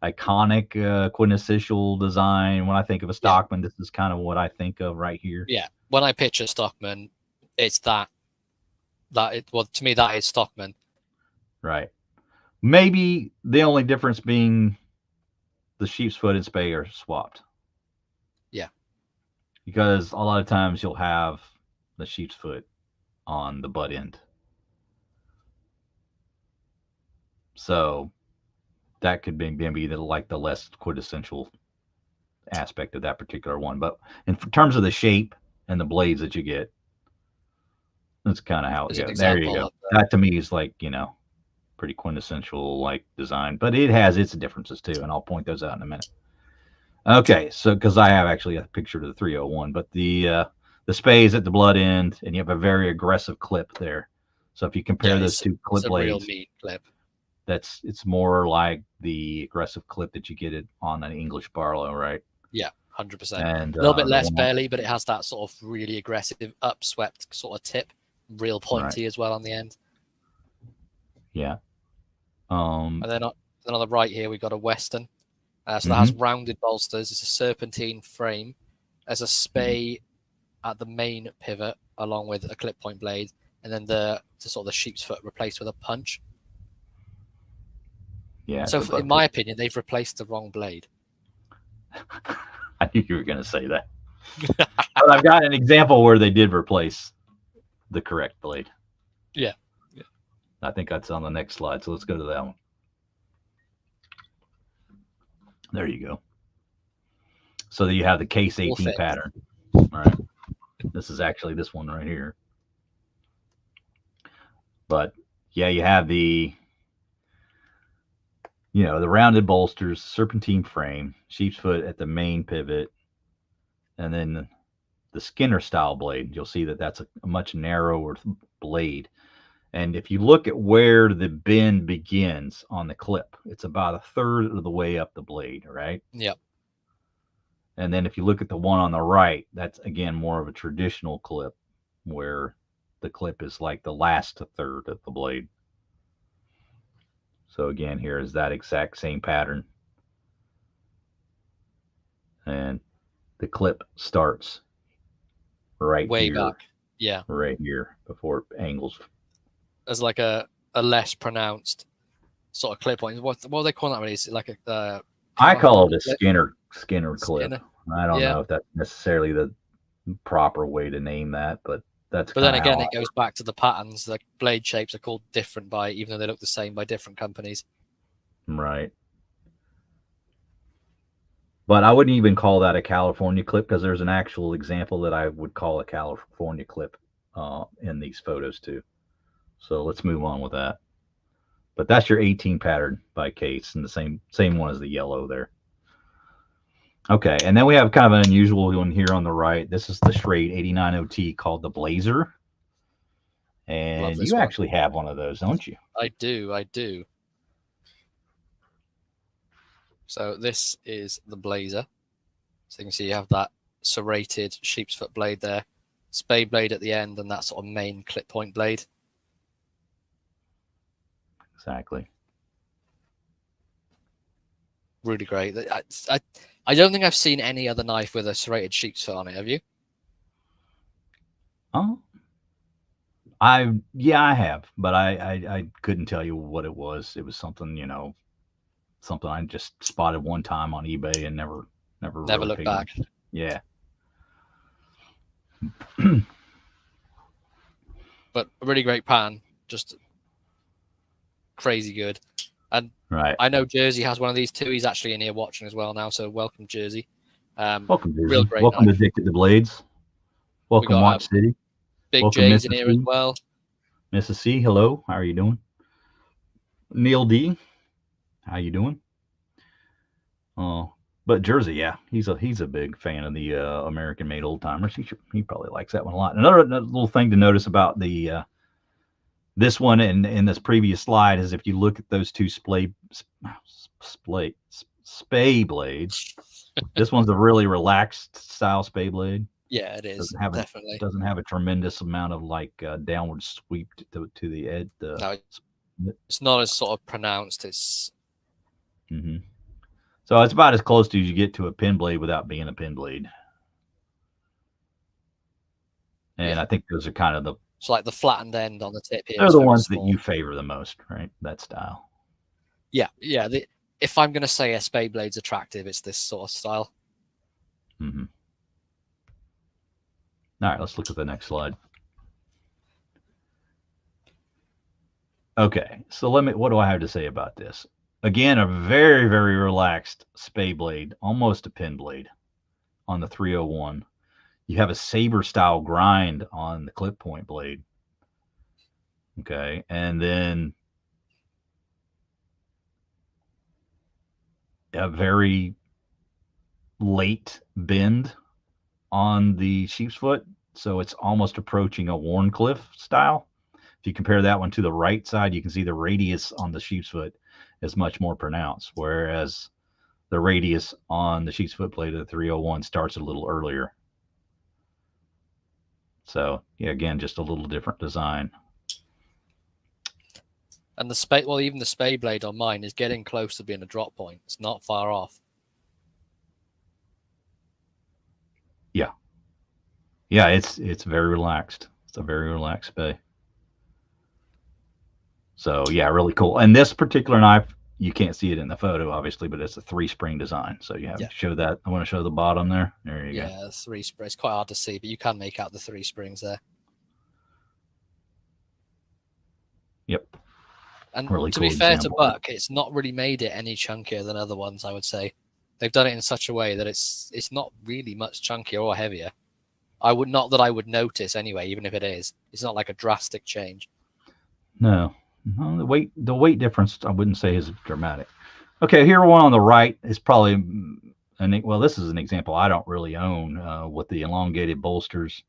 iconic, quintessential design. When I think of a Stockman, this is kind of what I think of right here. Yeah, when I picture Stockman, it's that. Well, to me, that is Stockman. Right. Maybe the only difference being the sheep's foot and spay are swapped. Yeah. Because a lot of times you'll have the sheep's foot on the butt end. So that could be maybe the less quintessential aspect of that particular one. But in terms of the shape and the blades that you get, that's kind of how it goes. There you go. That to me is pretty quintessential design, but it has its differences too, and I'll point those out in a minute. Okay, so because I have actually a picture of the 301, but the spay is at the blood end, and you have a very aggressive clip there. So if you compare those two clip blades, it's a real mean clip. It's more like the aggressive clip that you get it on an English Barlow, right? Yeah, 100%. And a little bit less belly, but it has that sort of really aggressive, upswept sort of tip, real pointy as well on the end. Yeah. And then on the right here, we've got a Western. So that has rounded bolsters. It's a serpentine frame. There's a spay at the main pivot, along with a clip point blade, and then the sort of the sheep's foot replaced with a punch. Yeah. So in my opinion, they've replaced the wrong blade. I knew you were going to say that. But I've got an example where they did replace the correct blade. Yeah. I think that's on the next slide. So let's go to that one. There you go. So you have the case 18 pattern. All right. This is actually this one right here. But yeah, you have the rounded bolsters, serpentine frame, sheep's foot at the main pivot, and then the Skinner style blade. You'll see that that's a much narrower blade. And if you look at where the bend begins on the clip, it's about a third of the way up the blade, right? Yep. And then if you look at the one on the right, that's again more of a traditional clip where the clip is like the last third of the blade. So again, here is that exact same pattern. And the clip starts right way here. Back. Yeah. Right here before it angles. There's like a less pronounced sort of clip point. What do they call that? It's like a I call it a Skinner clip. Skinner. I don't know if that's necessarily the proper way to name that, but that's. But then again, it goes back to the patterns. The blade shapes are called different even though they look the same by different companies. Right. But I wouldn't even call that a California clip because there's an actual example that I would call a California clip in these photos too. So let's move on with that. But that's your 18 pattern by Case, and the same one as the yellow there. Okay, and then we have kind of an unusual one here on the right. This is the Schrade 89OT called the Blazer. And you actually have one of those, don't you? I do. So this is the Blazer. So you can see you have that serrated sheep's foot blade there, spay blade at the end, and that sort of main clip point blade. Exactly. Really great. I don't think I've seen any other knife with a serrated sheep's foot on it. Have you? Oh, I have, but I couldn't tell you what it was. It was something, something I just spotted one time on eBay and never really looked back. Yeah. But a really great pattern, just crazy good. And right. I know Jersey has one of these too. He's actually in here watching as well now, so welcome, Jersey. Welcome, Jersey. Real great welcome knife. to Addicted to Blades. Welcome, Watch City. Big welcome, J's Mrs. in here C. as well. Mrs. C, hello. How are you doing? Neil D, how you doing? Oh, but Jersey, yeah, he's a big fan of the American-made old timers. He probably likes that one a lot. Another little thing to notice about the this one and in this previous slide is if you look at those two spay blades, this one's a really relaxed style spay blade. Yeah, it is definitely. Doesn't have a tremendous amount of like downward sweep to the edge. No, it's not as sort of pronounced. It's so it's about as close to as you get to a pin blade without being a pin blade. And I think those are kind of it's like the flattened end on the tip here. They're the ones that you favor the most, right? That style. Yeah. If I'm going to say a spay blade's attractive, it's this sort of style. All right, let's look at the next slide. Okay, so what do I have to say about this? Again, a very, very relaxed spay blade, almost a pin blade on the 301. You have a saber style grind on the clip point blade. Okay, and then a very late bend on the sheep's foot. So it's almost approaching a Warncliffe style. If you compare that one to the right side, you can see the radius on the sheep's foot is much more pronounced, whereas the radius on the sheep's foot blade of the 301 starts a little earlier. So yeah, again, just a little different design. And the spay, well, even the spay blade on mine is getting close to being a drop point. It's not far off. Yeah. Yeah, it's very relaxed. It's a very relaxed spay. So yeah, really cool. And this particular knife, you can't see it in the photo, obviously, but it's a 3-spring design. So you have to show that. I want to show the bottom there. There you go. Yeah, 3 springs. It's quite hard to see, but you can make out the 3 springs there. Yep. And really to be fair to Buck, it's not really made it any chunkier than other ones, I would say. They've done it in such a way that it's not really much chunkier or heavier. Not that I would notice anyway, even if it is. It's not like a drastic change. No. The weight difference, I wouldn't say is dramatic. Okay, here one on the right is probably, this is an example I don't really own with the elongated bolsters.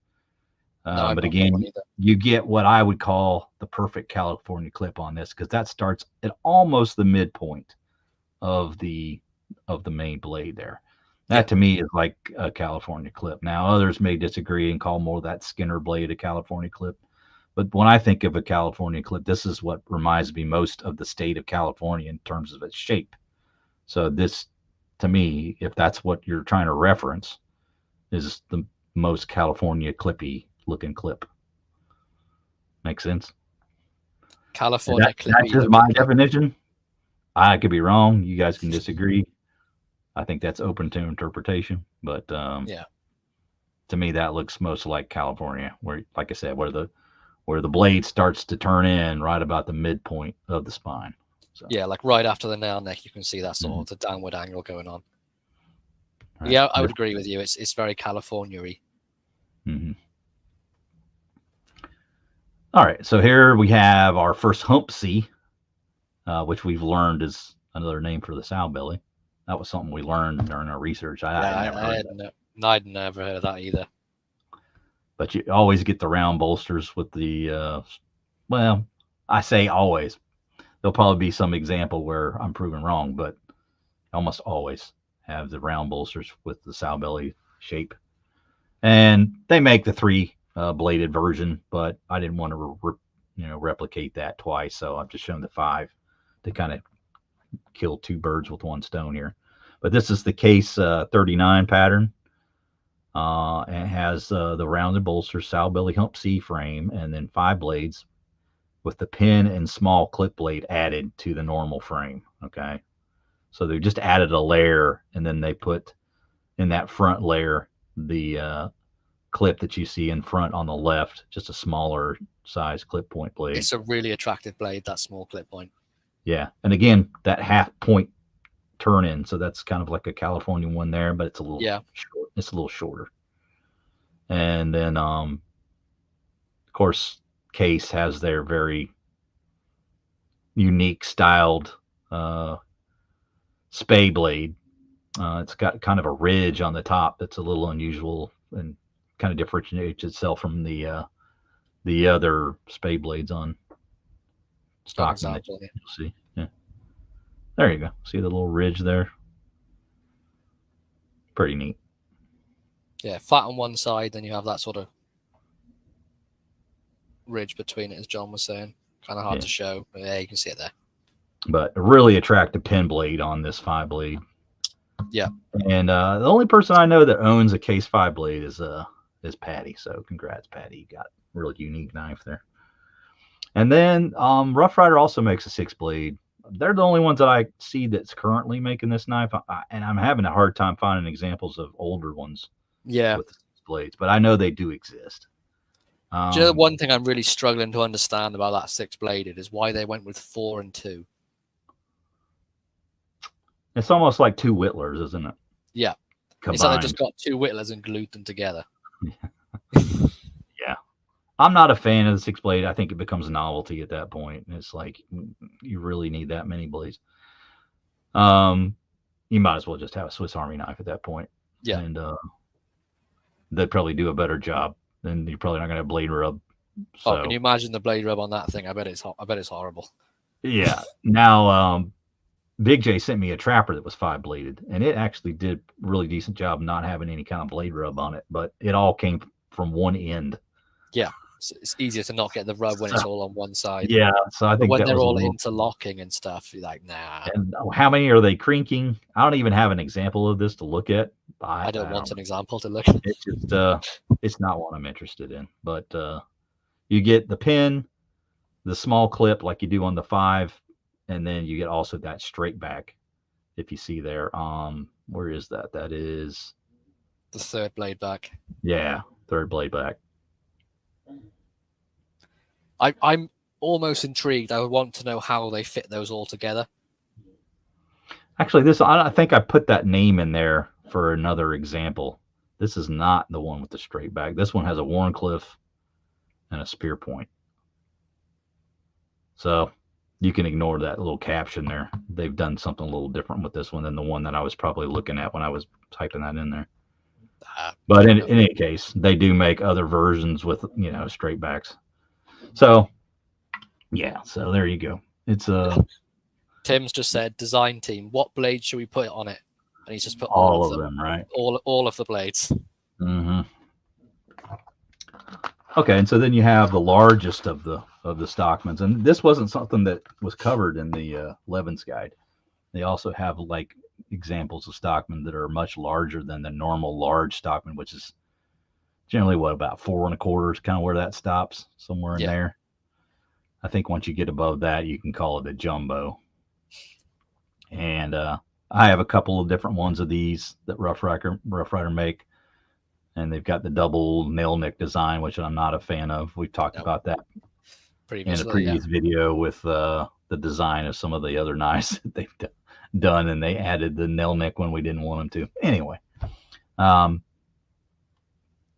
No, but again, you get what I would call the perfect California clip on this, because that starts at almost the midpoint of the main blade there. That to me is like a California clip. Now others may disagree and call more of that Skinner blade a California clip. But when I think of a California clip, this is what reminds me most of the state of California in terms of its shape. So this, to me, if that's what you're trying to reference, is the most California clippy looking clip. Makes sense? California clippy. That's just my definition. I could be wrong. You guys can disagree. I think that's open to interpretation. But to me, that looks most like California, where, like I said, where the blade starts to turn in right about the midpoint of the spine. So. Yeah, like right after the nail neck, you can see that sort of the downward angle going on. Right. Yeah, I would agree with you. It's very California-y. All right, so here we have our first hump C, which we've learned is another name for the sow belly. That was something we learned during our research. I'd never heard of that either. But you always get the round bolsters with the, I say always. There'll probably be some example where I'm proven wrong, but almost always have the round bolsters with the sow belly shape. And they make the 3-bladed version, but I didn't want to replicate that twice, so I've just shown the 5 to kind of kill 2 birds with 1 stone here. But this is the case 39 pattern. And has the rounded bolster, sow belly hump C frame, and then 5 blades with the pin and small clip blade added to the normal frame. Okay, so they just added a layer, and then they put in that front layer the clip that you see in front on the left, just a smaller size clip point blade. It's a really attractive blade, that small clip point. Yeah, and again, that half point turn in, so that's kind of like a California one there, but it's a little short. It's a little shorter. And then of course Case has their very unique styled spay blade It's got kind of a ridge on the top that's a little unusual and kind of differentiates itself from the other spade blades on Got an Stockman that example. Yeah. you'll see. Yeah. There you go. See the little ridge there? Pretty neat. Yeah, flat on one side, then you have that sort of ridge between it, as John was saying. Kind of hard Yeah. to show, but yeah, you can see it there. But a really attractive pin blade on this 5 blade. Yeah. And the only person I know that owns a Case 5 blade is Patty. So congrats, Patty. You got a really unique knife there. And then Rough Rider also makes a 6 blade. They're the only ones that I see that's currently making this knife, and I'm having a hard time finding examples of older ones. Yeah. With the 6 blades, but I know they do exist. Do you know, one thing I'm really struggling to understand about that 6 bladed is why they went with 4 and 2. It's almost like 2 Whittlers, isn't it? Yeah. Combined. It's like they just got 2 Whittlers and glued them together. Yeah. I'm not a fan of the 6 blade. I think it becomes a novelty at that point. It's like you really need that many blades. You might as well just have a Swiss Army knife at that point. Yeah. And they'd probably do a better job. Then you're probably not going to have blade rub. So. Oh, can you imagine the blade rub on that thing? I bet it's horrible. Yeah. Now, Big J sent me a trapper that was 5 bladed, and it actually did a really decent job not having any kind of blade rub on it, but it all came from one end. Yeah. It's easier to not get the rub when it's all on one side. Yeah. So I think when they're all interlocking and stuff, you're like, nah. And how many are they crinking? I don't even have an example of this to look at. I don't want an example to look at. It's just it's not what I'm interested in. But you get the pin, the small clip like you do on the 5, and then you get also that straight back. If you see there, where is that? That is the 3rd blade back. Yeah, 3rd blade back. I'm almost intrigued. I would want to know how they fit those all together. Actually, I think I put that name in there for another example. This is not the one with the straight back. This one has a Warncliffe and a spear point. So you can ignore that little caption there. They've done something a little different with this one than the one that I was probably looking at when I was typing that in there. But in any case, they do make other versions with, straight backs. So, yeah, so there you go. It's Tim's just said, design team, what blade should we put on it? And he's just put all of them, right? All of the blades. Mm-hmm. Okay, and so then you have the largest of the Stockmans, and this wasn't something that was covered in the Levin's guide. They also have like examples of Stockman that are much larger than the normal large Stockman, which is generally about 4 1/4 is kind of where that stops, somewhere in there. I think once you get above that, you can call it a jumbo. And I have a couple of different ones of these that Rough Rider make, and they've got the double nail nick design, which I'm not a fan of. We've talked about that in a previous video with the design of some of the other knives that they've done, and they added the nail nick when we didn't want them to. Anyway,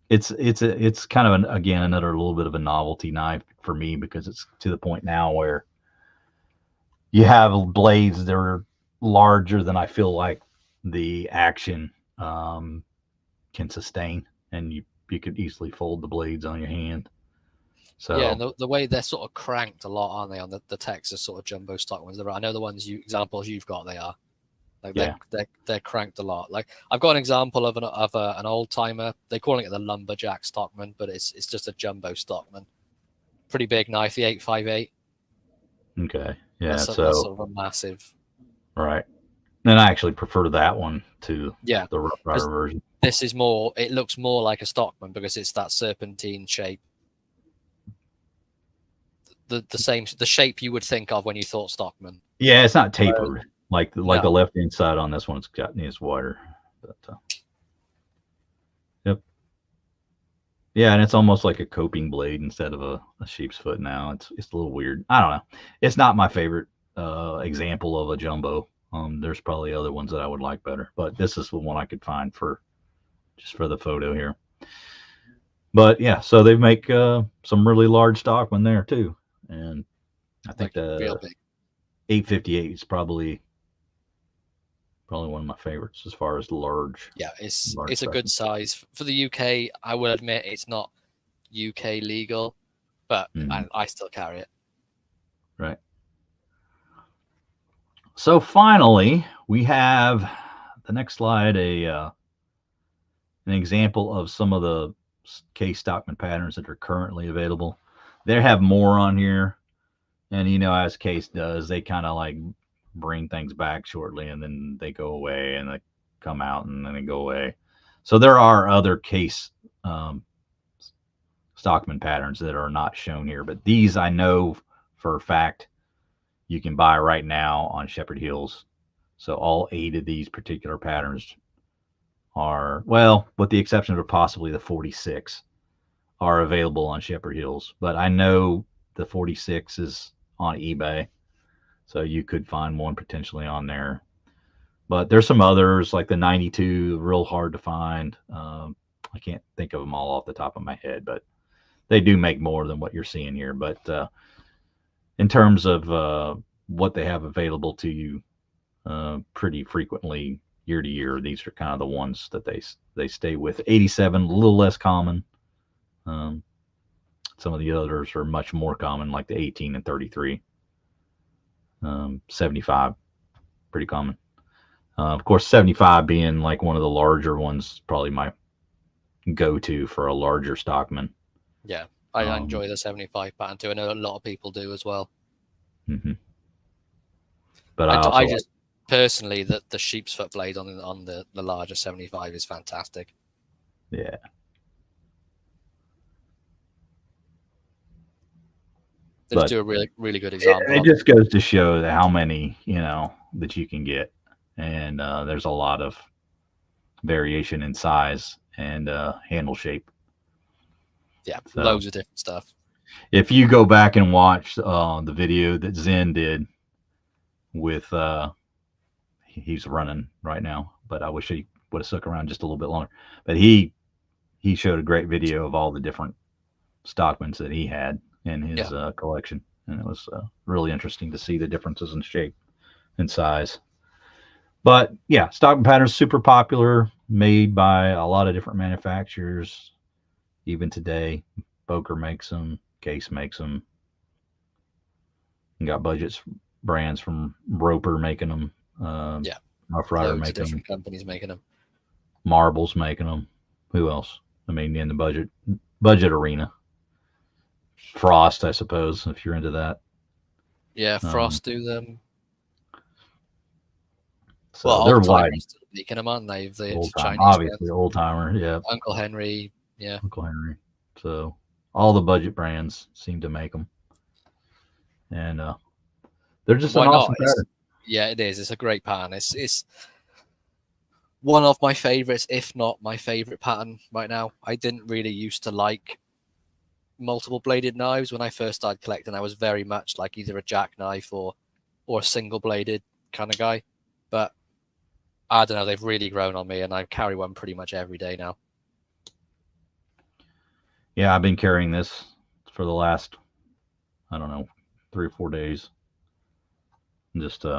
it's kind of another little bit of a novelty knife for me, because it's to the point now where you have blades that are larger than I feel like the action can sustain, and you could easily fold the blades on your hand. So yeah, and the way they're sort of cranked a lot, aren't they, on the Texas sort of jumbo stock ones? I know the ones examples you've got, they are. Like they're cranked a lot. Like I've got an example of an old timer. They're calling it the lumberjack Stockman, but it's just a jumbo Stockman. Pretty big knife, the 858. Okay, yeah, that's sort of a massive. Right, and I actually prefer that one to the Rough Rider version. This is more. It looks more like a Stockman because it's that serpentine shape. The shape you would think of when you thought Stockman. Yeah, it's not tapered. Like the left hand side on this one, it's got wider. But, yep. Yeah, and it's almost like a coping blade instead of a sheep's foot now. It's a little weird. I don't know. It's not my favorite example of a jumbo. There's probably other ones that I would like better, but this is the one I could find for the photo here. But yeah, so they make some really large Stockman there too, and I think the 858 is probably Probably one of my favorites as far as large. Yeah, it's Large a good Stockman. size for the UK. I will admit it's not UK legal, but Mhm. I still carry it. Right. So finally, we have the next slide an example of some of the case Stockman patterns that are currently available. They have more on here, and as case does, they kind of like bring things back shortly, and then they go away, and they come out, and then they go away. So there are other case um, Stockman patterns that are not shown here, but these I know for a fact you can buy right now on Shepherd Hills. So all 8 of these particular patterns are, well, with the exception of possibly the 46, are available on Shepherd Hills. But I know the 46 is on eBay, so you could find one potentially on there. But there's some others like the 92, real hard to find. I can't think of them all off the top of my head, but they do make more than what you're seeing here. But in terms of what they have available to you pretty frequently year to year, these are kind of the ones that they stay with. 87, a little less common. Um, some of the others are much more common, like the 18 and 33. 75, pretty common. Of course, 75 being like one of the larger ones, probably my go-to for a larger Stockman. Yeah, I enjoy the 75 pattern too. I know a lot of people do as well. Mm-hmm. But I also I just personally that the sheep's foot blade on the larger 75 is fantastic. Yeah. They just do a really good example. It just goes to show that how many that you can get, and there's a lot of variation in size and handle shape. Yeah, So loads of different stuff. if you go back and watch the video that Zen did with he's running right now, but I wish he would have stuck around just a little bit longer. But he showed a great video of all the different Stockmans that he had in his collection, and it was really interesting to see the differences in shape and size. But yeah, Stockman patterns super popular, made by a lot of different manufacturers. Even today, Boker makes them, Case makes them. You got budgets brands from Roper making them. Rough Rider loads of making them. different companies making them. Marbles making them. Who else? I mean, in the budget arena. Frost, I suppose, if you're into that. Yeah, Frost do them. So well, they're Old Timer wide. is still making them, aren't they? The Old time, Chinese obviously, ones. Old Timer, yeah. Uncle Henry, yeah. Uncle Henry. So all the budget brands seem to make them, and they're just Why an awesome not? pattern. Yeah, it is. It's a great pattern. It's one of my favorites, if not my favorite pattern right now. I didn't really used to like multiple bladed knives when I first started collecting. I was very much like either a jackknife or a single bladed kind of guy. But I don't know, they've really grown on me, and I carry one pretty much every day now. Yeah, I've been carrying this for the last, I don't know, 3 or 4 days. Just the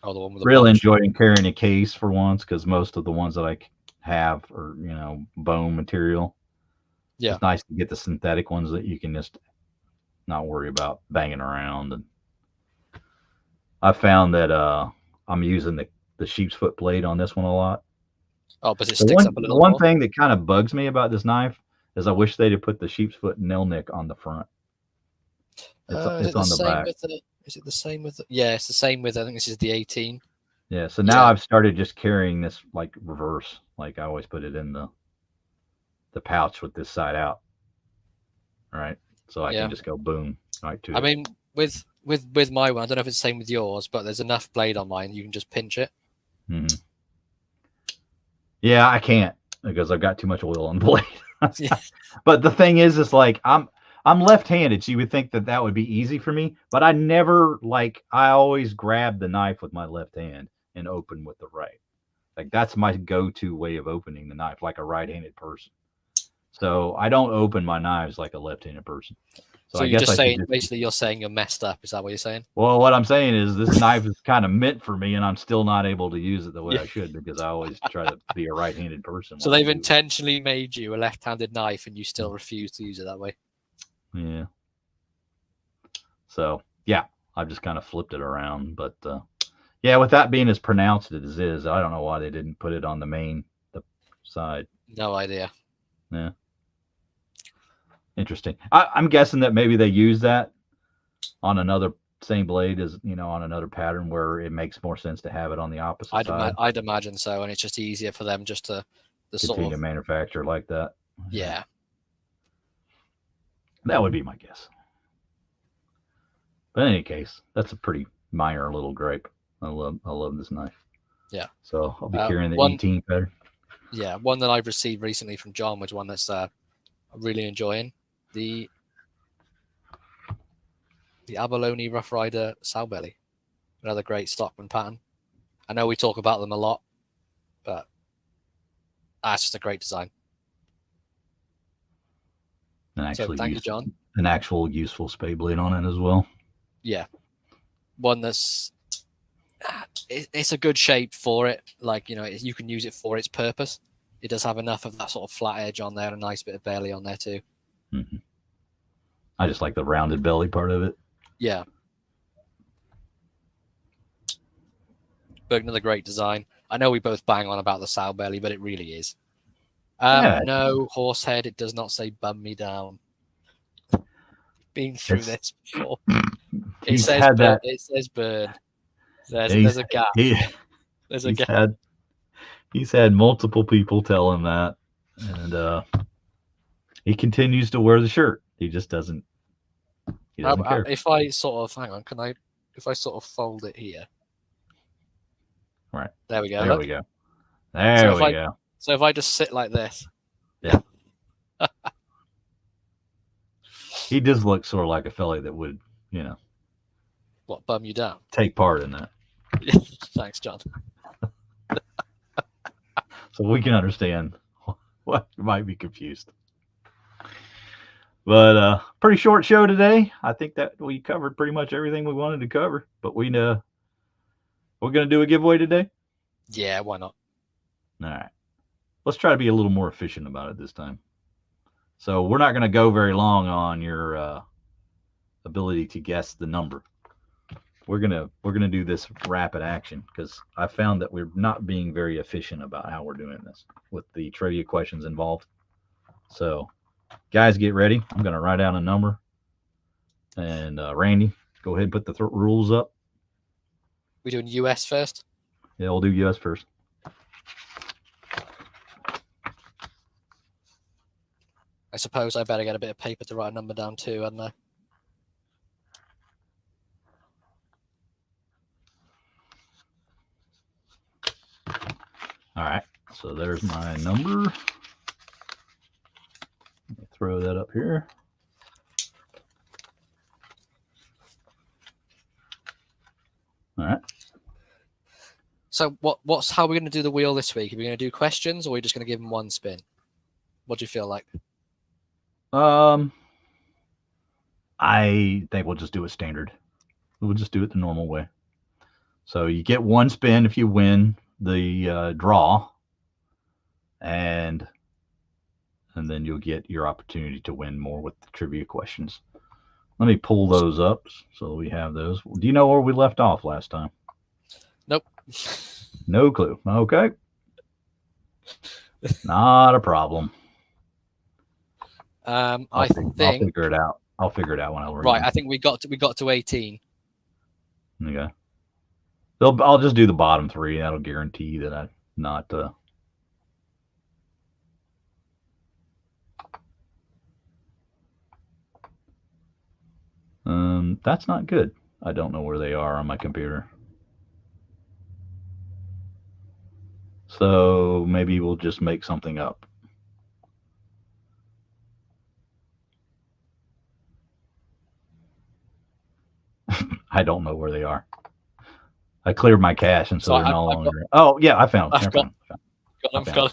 one with the really bunch. enjoying carrying a case for once, because most of the ones that I have are bone material. Yeah, it's nice to get the synthetic ones that you can just not worry about banging around. And I found that I'm using the sheep's foot blade on this one a lot. Oh, but it sticks up a little one more. thing that kind of bugs me about this knife is I wish they'd have put the sheep's foot nail nick on the front. It's on the back. Is it the same with? Yeah, it's the same with. I think this is the 18. Yeah. So now I've started just carrying this like reverse. Like I always put it in the pouch with this side out. All right. So I can just go boom right to it. I mean, with my one, I don't know if it's the same with yours, but there's enough blade on mine you can just pinch it. Mm-hmm. Yeah, I can't because I've got too much oil on the blade. But the thing is like I'm left-handed, so you would think that would be easy for me, but I never I always grab the knife with my left hand and open with the right. Like that's my go-to way of opening the knife, like a right-handed person. So I don't open my knives like a left-handed person. So So I you're guess just I should saying, just, basically, you're saying you're messed up. Is that what you're saying? well, what I'm saying is this knife is kind of meant for me, and I'm still not able to use it the way Yeah. I should because I always try to be a right-handed person. So when I they've do. intentionally made you a left-handed knife, and you still refuse to use it that way. Yeah. So yeah, I've just kind of flipped it around, but yeah, with that being as pronounced as it is, I don't know why they didn't put it on the side. No idea. Yeah. Interesting. I'm guessing that maybe they use that on another same blade as on another pattern where it makes more sense to have it on the opposite side. I'd imagine so, and it's just easier for them just to the Continue sort to of manufacture like that. yeah. That would be my guess. But in any case, that's a pretty minor little gripe. I love this knife. Yeah. So I'll be carrying the one- 18 pattern. Yeah, one that I've received recently from John was one that's I'm really enjoying. The Abalone Rough Rider Sow Belly. Another great Stockman pattern. I know we talk about them a lot, but that's just a great design. And Thank you, John. An actual useful spade blade on it as well. Yeah. One that's it's a good shape for it. Like, you can use it for its purpose. It does have enough of that sort of flat edge on there, and a nice bit of belly on there too. Mm-hmm. I just like the rounded belly part of it. Yeah. But another great design. I know we both bang on about the sow belly, but it really is. No, Horsehead, it does not say bum me down. Been through this before. It says burn. It says burn. There's a gap. There's a gap. He's had multiple people tell him that, and he continues to wear the shirt. He just doesn't. He doesn't care. If I sort of if I sort of fold it here. Right. There we go. There we go. There we go. So if I just sit like this. Yeah. He does look sort of like a fella that would, What, bum you down? Take part in that. Thanks, John. So we can understand what you might be confused. But pretty short show today. I think that we covered pretty much everything we wanted to cover. But we're going to do a giveaway today. Yeah, why not? All right. Let's try to be a little more efficient about it this time. So we're not going to go very long on your ability to guess the number. We're gonna do this rapid action because I found that we're not being very efficient about how we're doing this with the trivia questions involved. So, guys, get ready. I'm gonna write down a number, and Randy, go ahead and put the rules up. We doing US first? Yeah, we'll do US first. I suppose I better get a bit of paper to write a number down too, hadn't I? All right, so there's my number. Let me throw that up here. All right. So how are we going to do the wheel this week? Are we going to do questions, or are we just going to give them one spin? What do you feel like? I think we'll just do it standard. We'll just do it the normal way. So you get one spin if you win the draw, and then you'll get your opportunity to win more with the trivia questions. Let me pull those up so we have those. Do you know where we left off last time? Nope. No clue. Okay. Not a problem. I'll figure it out. I'll figure it out when I read. Right. I think we got to 18. Okay. I'll just do the bottom three. That'll guarantee that I'm not. That's not good. I don't know where they are on my computer. So maybe we'll just make something up. I don't know where they are. I cleared my cache, and so they're no longer. Oh yeah, I found them. Got them.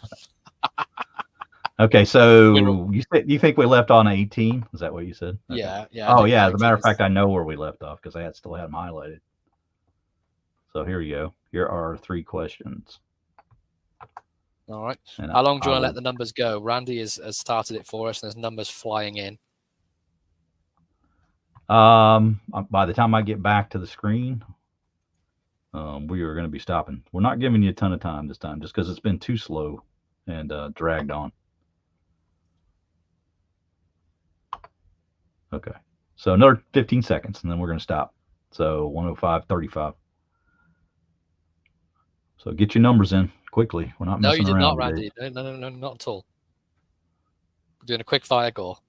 Okay, so you think we left on 18? Is that what you said? Okay. Yeah, yeah. Oh, yeah. As a matter of fact, I know where we left off because I still had them highlighted. So here you go. Here are 3 questions. All right. And how long do you want to let the numbers go? Randy has started it for us, and there's numbers flying in. By the time I get back to the screen, we are going to be stopping. We're not giving you a ton of time this time, just because it's been too slow and dragged on. Okay, so another 15 seconds, and then we're going to stop. So 105:35. So get your numbers in quickly. We're not messing around. No, you did not, Randy. No, not at all. We're doing a quick fire go.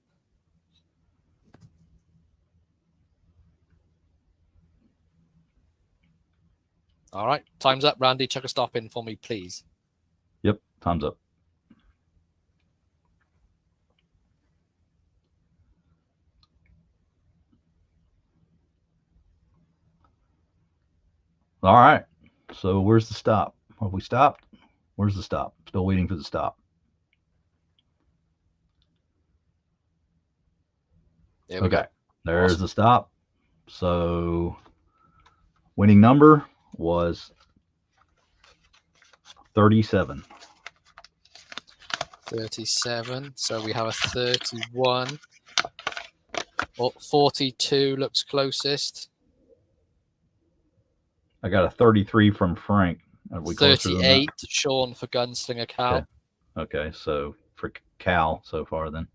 All right, time's up, Randy. Chuck a stop in for me, please. Yep, time's up. All right. So where's the stop? Have we stopped? Where's the stop? Still waiting for the stop. There we go. There's awesome. The stop. So winning number was 37. 37. So we have a 31. Oh, 42 looks closest. I got a 33 from Frank. 38, Sean for Gunslinger Cal. Okay, so for Cal so far then.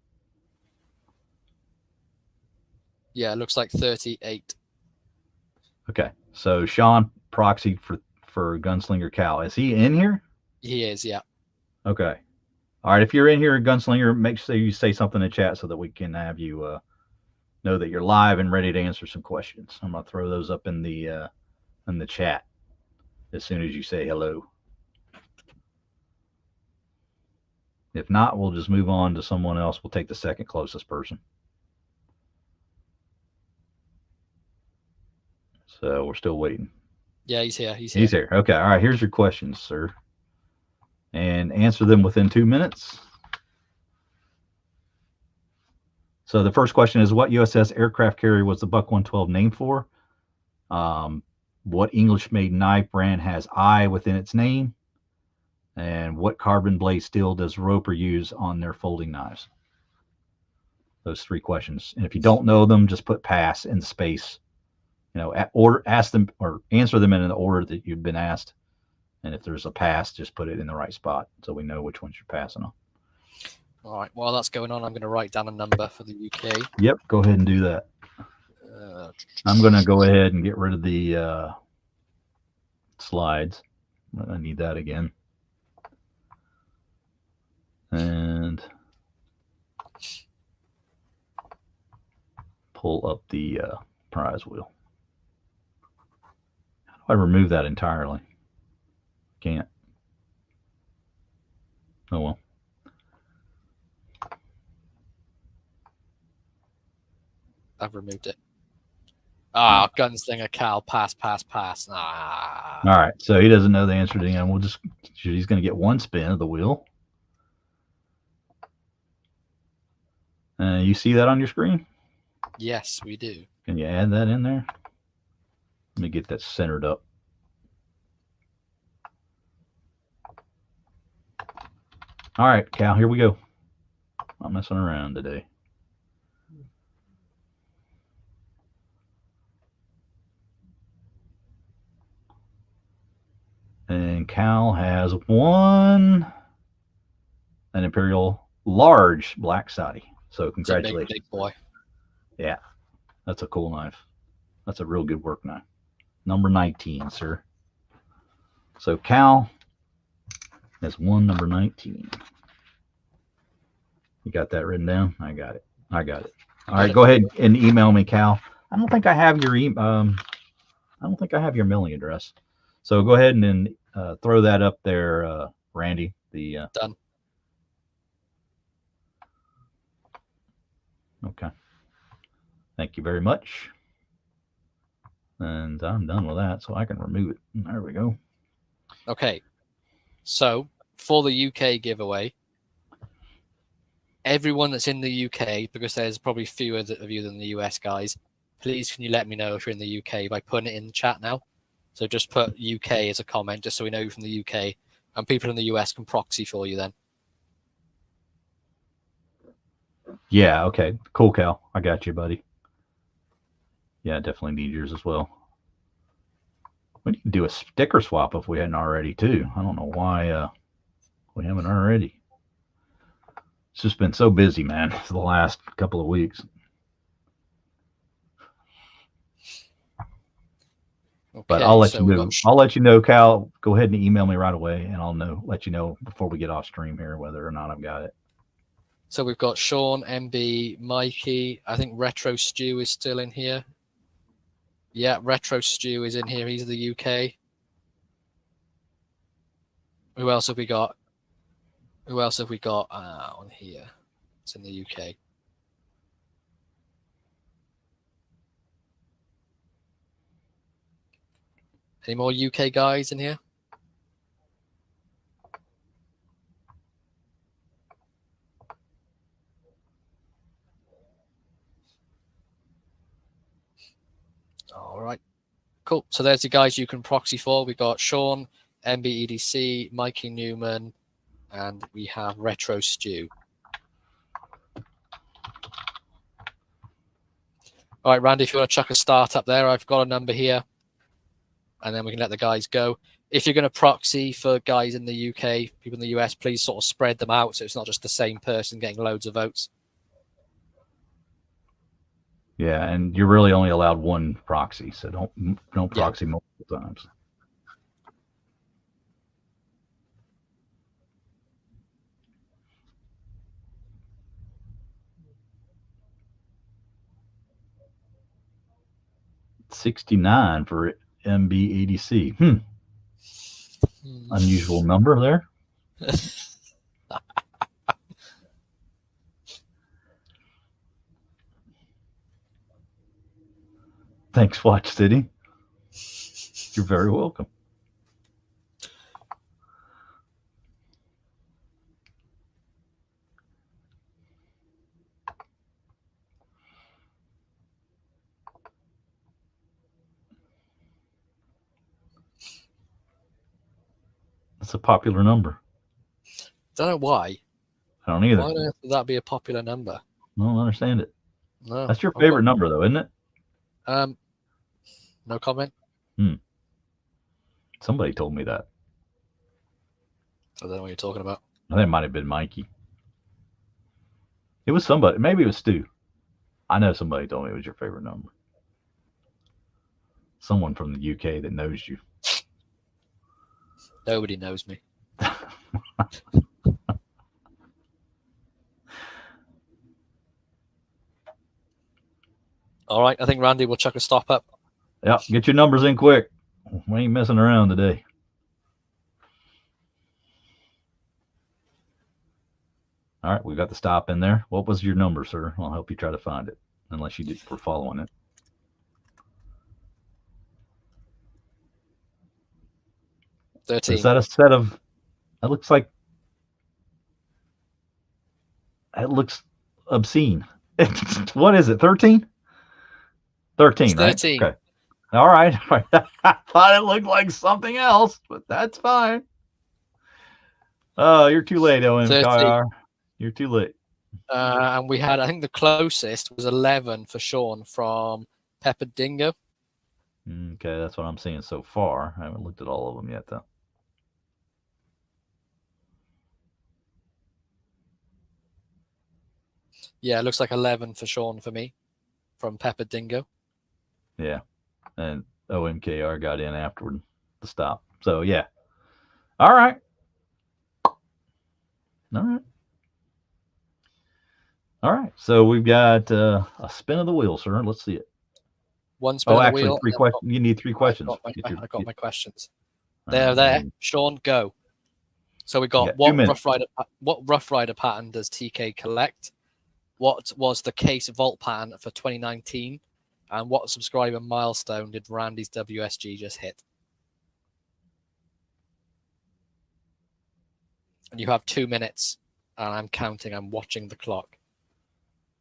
Yeah, it looks like 38. Okay, so Sean proxied for Gunslinger Cal. Is he in here? He is, yeah. Okay. All right, if you're in here, Gunslinger, make sure you say something in chat so that we can have you know that you're live and ready to answer some questions. I'm going to throw those up in the chat as soon as you say hello. If not, we'll just move on to someone else. We'll take the second closest person. So we're still waiting. Yeah, he's here. He's here. Okay. All right. Here's your questions, sir. And answer them within 2 minutes. So the first question is, what USS aircraft carrier was the Buck 112 named for? What English-made knife brand has I within its name? And what carbon blade steel does Roper use on their folding knives? Those 3 questions. And if you don't know them, just put pass in space. Ask them or answer them in the order that you've been asked. And if there's a pass, just put it in the right spot so we know which ones you're passing on. All right. While that's going on, I'm going to write down a number for the UK. Yep. Go ahead and do that. I'm going to go ahead and get rid of the slides. I need that again. And pull up the prize wheel. How do I remove that entirely? Can't. Oh well. I've removed it. Gunslinger Cal, pass. All right, so he doesn't know the answer to the end. He's going to get 1 spin of the wheel. You see that on your screen? Yes, we do. Can you add that in there? Let me get that centered up. All right, Cal, here we go. I'm messing around today. And Cal has won an Imperial large black Saudi. So congratulations. Big boy. Yeah, that's a cool knife. That's a real good work knife. Number 19, sir. So Cal has won number 19. You got that written down? I got it. All right, go ahead and email me, Cal. I don't think I have your mailing address. So go ahead and then throw that up there, Randy. Done. Okay. Thank you very much. And I'm done with that, so I can remove it. There we go. Okay. So for the UK giveaway, everyone that's in the UK, because there's probably fewer of you than the US guys, please can you let me know if you're in the UK by putting it in the chat now. So just put UK as a comment, just so we know you're from the UK, and people in the US can proxy for you then. Yeah, okay. Cool, Cal. I got you, buddy. Yeah, definitely need yours as well. We need to do a sticker swap if we hadn't already, too. I don't know why we haven't already. It's just been so busy, man, for the last couple of weeks. Okay, but I'll let so you we've know. got I'll let you know, Cal. Go ahead and email me right away, and I'll let you know before we get off stream here whether or not I've got it. So we've got Sean, MB, Mikey. I think Retro Stew is still in here. Yeah, Retro Stew is in here. He's the UK. Who else have we got? Who else have we got on here? It's in the UK. Any more UK guys in here? All right. Cool. So there's the guys you can proxy for. We got Sean, MBEDC, Mikey Newman, and we have Retro Stew. All right, Randy, if you want to chuck a start up there, I've got a number here, and then we can let the guys go. If you're going to proxy for guys in the UK, people in the US, please sort of spread them out so it's not just the same person getting loads of votes. Yeah, and you're really only allowed one proxy, so don't proxy multiple times. $69 for MB80C. Unusual number there. Thanks, Watch City. You're very welcome. It's a popular number. Don't know why. I don't either. Why on earth would that be a popular number? I don't understand it. No. That's your favorite number, though, isn't it? No comment. Somebody told me that. I don't know what you're talking about. I think it might have been Mikey. It was somebody. Maybe it was Stu. I know somebody told me it was your favorite number. Someone from the UK that knows you. Nobody knows me. All right, I think Randy will chuck a stop up. Yeah, get your numbers in quick. We ain't messing around today. All right, we got the stop in there. What was your number, sir? I'll help you try to find it, unless you were following it. Is that a set of? That looks like. It looks obscene. What is it? 13? 13, right? 13. Okay. All right. I thought it looked like something else, but that's fine. Oh, you're too late, OMKR. You're too late. And we had, I think the closest was 11 for Sean from Pepper Dingo. Okay, that's what I'm seeing so far. I haven't looked at all of them yet, though. Yeah, it looks like 11 for Sean for me from Pepper Dingo. Yeah, and OMKR got in afterward to stop. So, yeah. All right. All right. So we've got a spin of the wheel, sir. Let's see it. One spin of the wheel. 3 questions. You need 3 questions. I got my questions. They're there. Sean, go. So we got what Rough Rider pattern does TK collect? What was the case vault pattern for 2019? And what subscriber milestone did Randy's WSG just hit? And you have 2 minutes and I'm counting. I'm watching the clock.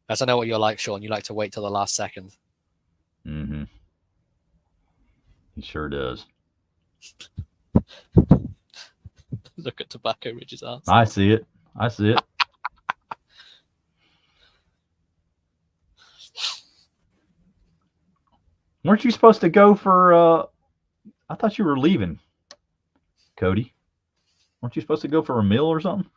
As I know what you're like, Sean. You like to wait till the last second. Mm-hmm. He sure does. Look at Tobacco Ridge's answer. I see it. I see it. Weren't you supposed to go for? I thought you were leaving, Cody. Weren't you supposed to go for a meal or something?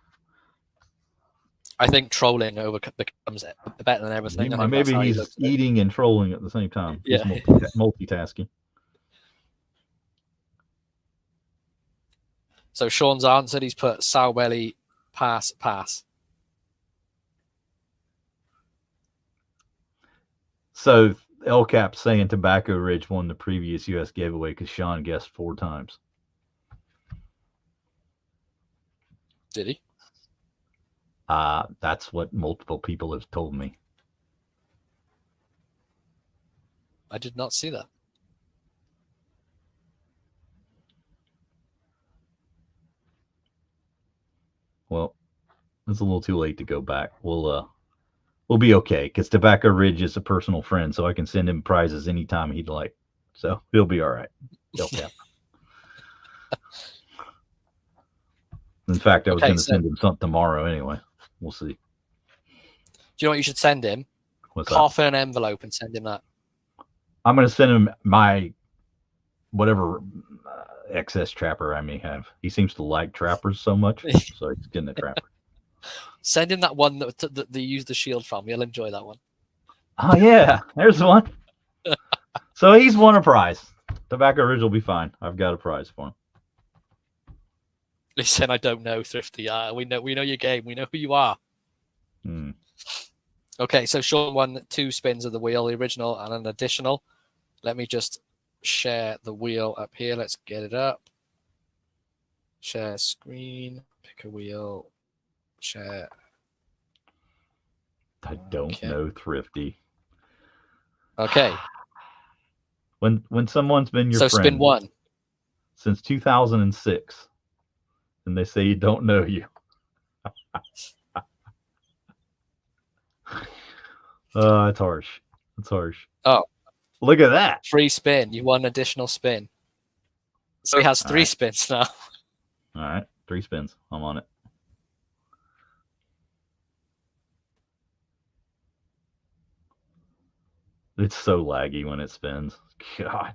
I think trolling becomes better than everything. I think Maybe that's he's eating and trolling at the same time. Yeah. He's multitasking. So Sean's answered. He's put sow belly, pass. So El Cap saying Tobacco Ridge won the previous U.S. giveaway because Sean guessed 4 times. Did he? That's what multiple people have told me. I did not see that. Well, it's a little too late to go back. We'll be okay because Tobacco Ridge is a personal friend, so I can send him prizes anytime he'd like. So he'll be all right. El Cap. In fact, I was going to send him something tomorrow anyway. We'll see. Do you know what you should send him? What's Cough in an envelope and send him that. I'm going to send him my whatever excess trapper I may have. He seems to like trappers so much, so he's getting a trapper. Send him that one that they use the shield from. He'll enjoy that one. Oh, yeah. There's one. So he's won a prize. Tobacco Ridge will be fine. I've got a prize for him. Listen, I don't know, Thrifty. We know your game. We know who you are. Okay, so Sean won 2 spins of the wheel, the original and an additional. Let me just share the wheel up here. Let's get it up. Share screen. Pick a wheel. Share. I don't know, Thrifty. Okay. When someone's been your friend spin 1 since 2006, and they say you don't know you. It's harsh. It's harsh. Oh, look at that! Free spin. You won an additional spin. So he has 3 spins now. All right, 3 spins. I'm on it. It's so laggy when it spins. God.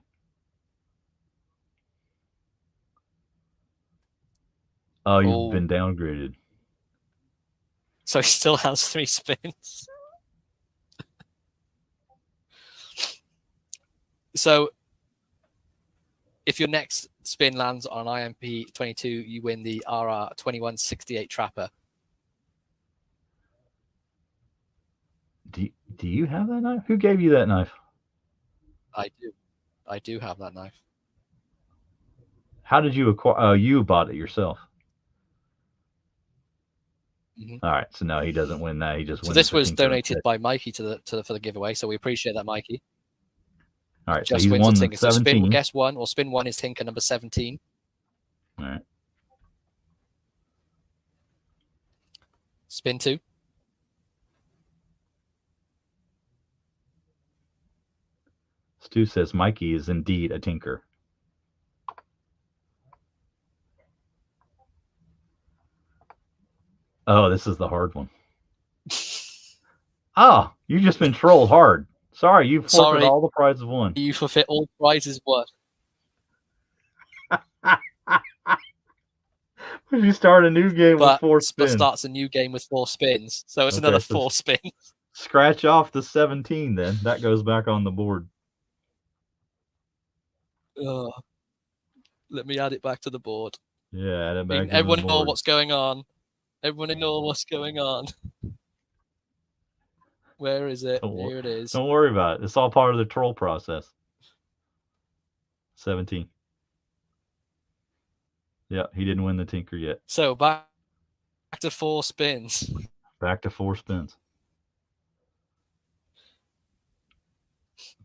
Oh, you've been downgraded. So he still has 3 spins. So if your next spin lands on Ep28, you win the RR2168 Trapper. Do you have that knife? Who gave you that knife? I do. I do have that knife. How did you acquire? Oh, you bought it yourself. All right, so no, he doesn't win that. He just wins. So this was donated by Mikey for the giveaway, so we appreciate that, Mikey. All right, just so he's won the 17. So spin, guess 1, or spin 1 is Tinker number 17. All right. Spin 2. Stu says Mikey is indeed a tinker. Oh, this is the hard one. Oh, you've just been trolled hard. Sorry, you forfeited all the prizes won. You forfeit all prizes won. If you start a new game with 4 spins. But starts a new game with 4 spins. So it's another 4 spins. Scratch off the 17 then. That goes back on the board. Let me add it back to the board. Yeah, add it back. Everyone know what's going on. Everyone ignore what's going on. Where is it? Here it is. Don't worry about it. It's all part of the troll process. 17. Yeah, he didn't win the Tinker yet. So back to 4 spins. Back to 4 spins.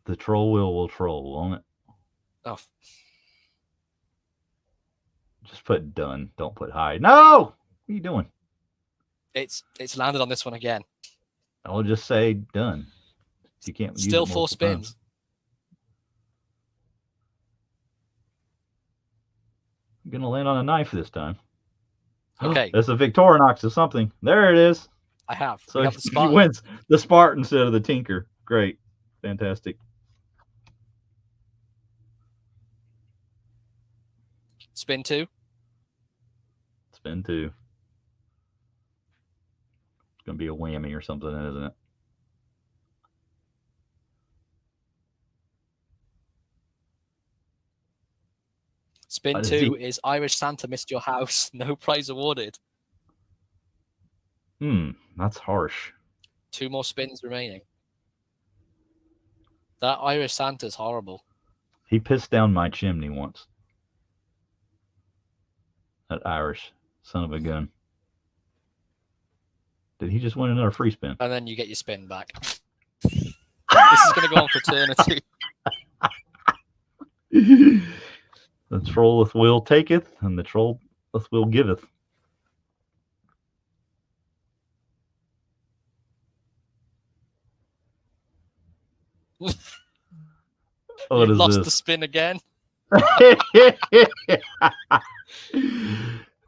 The troll wheel will troll, won't it? Oh. Just put done. Don't put hide. No! What are you doing? It's landed on this one again. I'll just say done. You can't use Still it 4 spins. times. I'm gonna land on a knife this time. Okay. It's a Victorinox or something. There it is. I have. So We have the he Spartan. wins the Spartan instead of the Tinker. Great. Fantastic. Spin 2. Spin 2. It's gonna be a whammy or something, isn't it? Spin 2 is Irish Santa missed your house. No prize awarded. That's harsh. 2 more spins remaining. That Irish Santa's horrible. He pissed down my chimney once. That Irish son of a gun. Did he just win another free spin? And then you get your spin back. This is going to go on for eternity. The trolleth will taketh, and the trolleth will giveth. What is lost this? the spin again.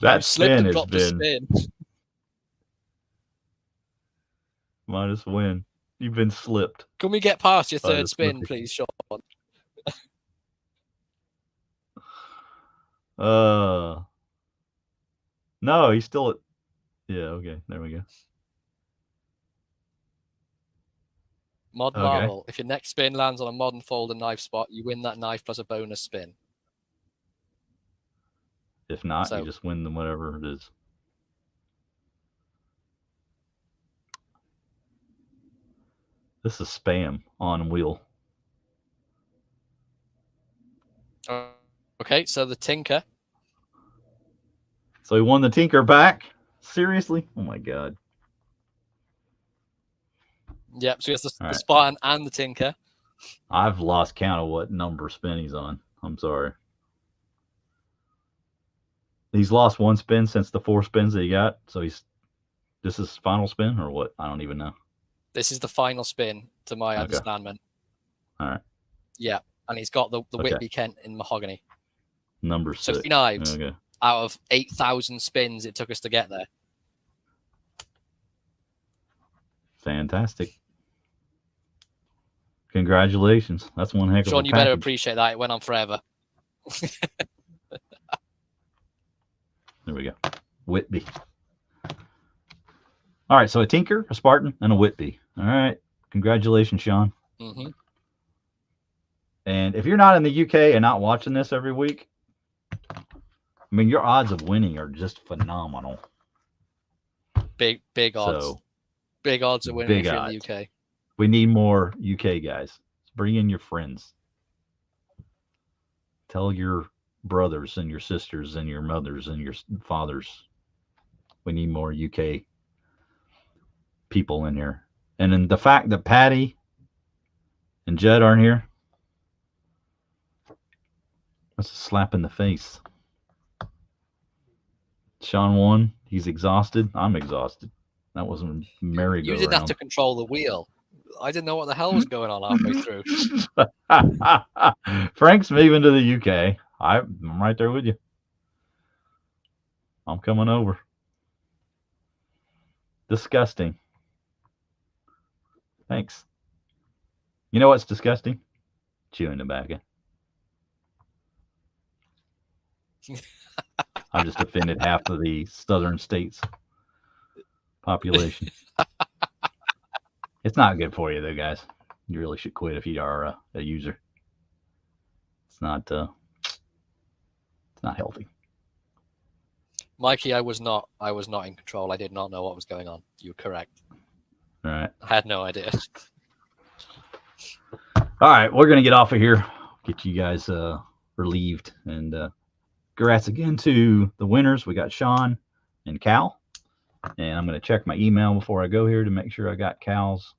That spin has dropped been spin. minus win. You've been slipped. Can we get past your third the spin, Slippy. please, Sean? No, he's still at. Yeah, okay, there we go. Mod Marvel. If your next spin lands on a modern folder knife spot, you win that knife plus a bonus spin. If not, you just win them whatever it is. This is spam on wheel. Okay, so the Tinker. So he won the Tinker back? Seriously? Oh my god. Yep, so he has the Spartan and the Tinker. I've lost count of what number spin he's on. I'm sorry. He's lost 1 spin since the 4 spins that he got. So this is his final spin or what? I don't even know. This is the final spin to my understanding. All right. Yeah, and he's got the Whitby Kent in mahogany. Number 6. So 3 knives out of 8,000 spins it took us to get there. Fantastic. Congratulations. That's one heck of a Sean, you better appreciate that. It went on forever. There we go. Whitby. All right, so a Tinker, a Spartan, and a Whitby. All right. Congratulations, Sean. Mm-hmm. And if you're not in the UK and not watching this every week, I mean, your odds of winning are just phenomenal. Big odds. So, big odds of winning if you're in the UK. We need more UK guys. Bring in your friends. Tell your brothers and your sisters and your mothers and your fathers. We need more UK people in here. And then the fact that Patty and Judd aren't here, that's a slap in the face. Sean won. He's exhausted. I'm exhausted. That wasn't merry-go-round. You didn't have to control the wheel. I didn't know what the hell was going on halfway through. Frank's moving to the UK. I'm right there with you. I'm coming over. Disgusting. Thanks. You know what's disgusting? Chewing tobacco. I just offended half of the southern states population. It's not good for you, though, guys. You really should quit if you are a user. It's not healthy. Mikey, I was not in control. I did not know what was going on. You were correct. All right. I had no idea. All right, we're gonna get off of here. Get you guys relieved, and congrats again to the winners. We got Sean and Cal, and I'm gonna check my email before I go here to make sure I got Cal's.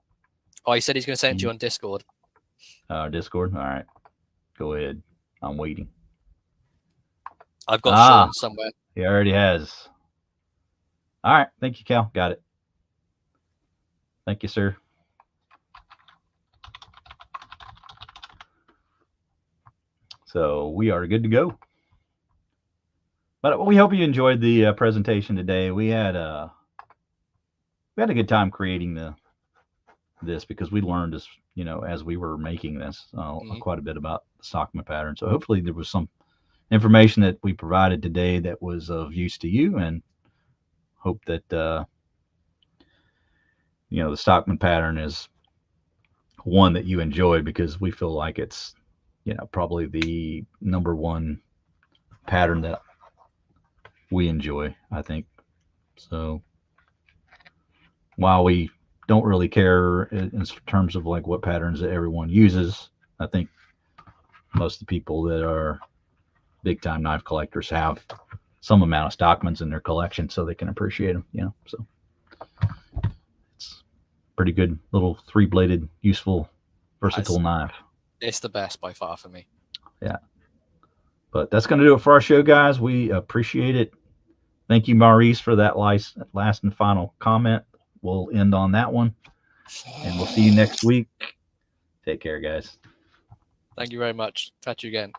Oh, he said he's gonna send it to you on Discord. Discord. All right, go ahead. I'm waiting. I've got Sean somewhere. He already has. All right. Thank you, Cal. Got it. Thank you, sir. So we are good to go. But we hope you enjoyed the presentation today. We had a good time creating this because we learned as we were making this quite a bit about the Stockman pattern. So hopefully there was some information that we provided today that was of use to you, and hope that the Stockman pattern is one that you enjoy, because we feel like it's probably the number one pattern that we enjoy, I think. So while we don't really care in terms of like what patterns that everyone uses, I think most of the people that are big time knife collectors have some amount of Stockmans in their collection, so they can appreciate them. So it's pretty good little 3-bladed, useful, versatile knife. It's the best by far for me. Yeah. But that's going to do it for our show, guys. We appreciate it. Thank you, Maurice, for that last and final comment. We'll end on that one, and we'll see you next week. Take care, guys. Thank you very much. Catch you again.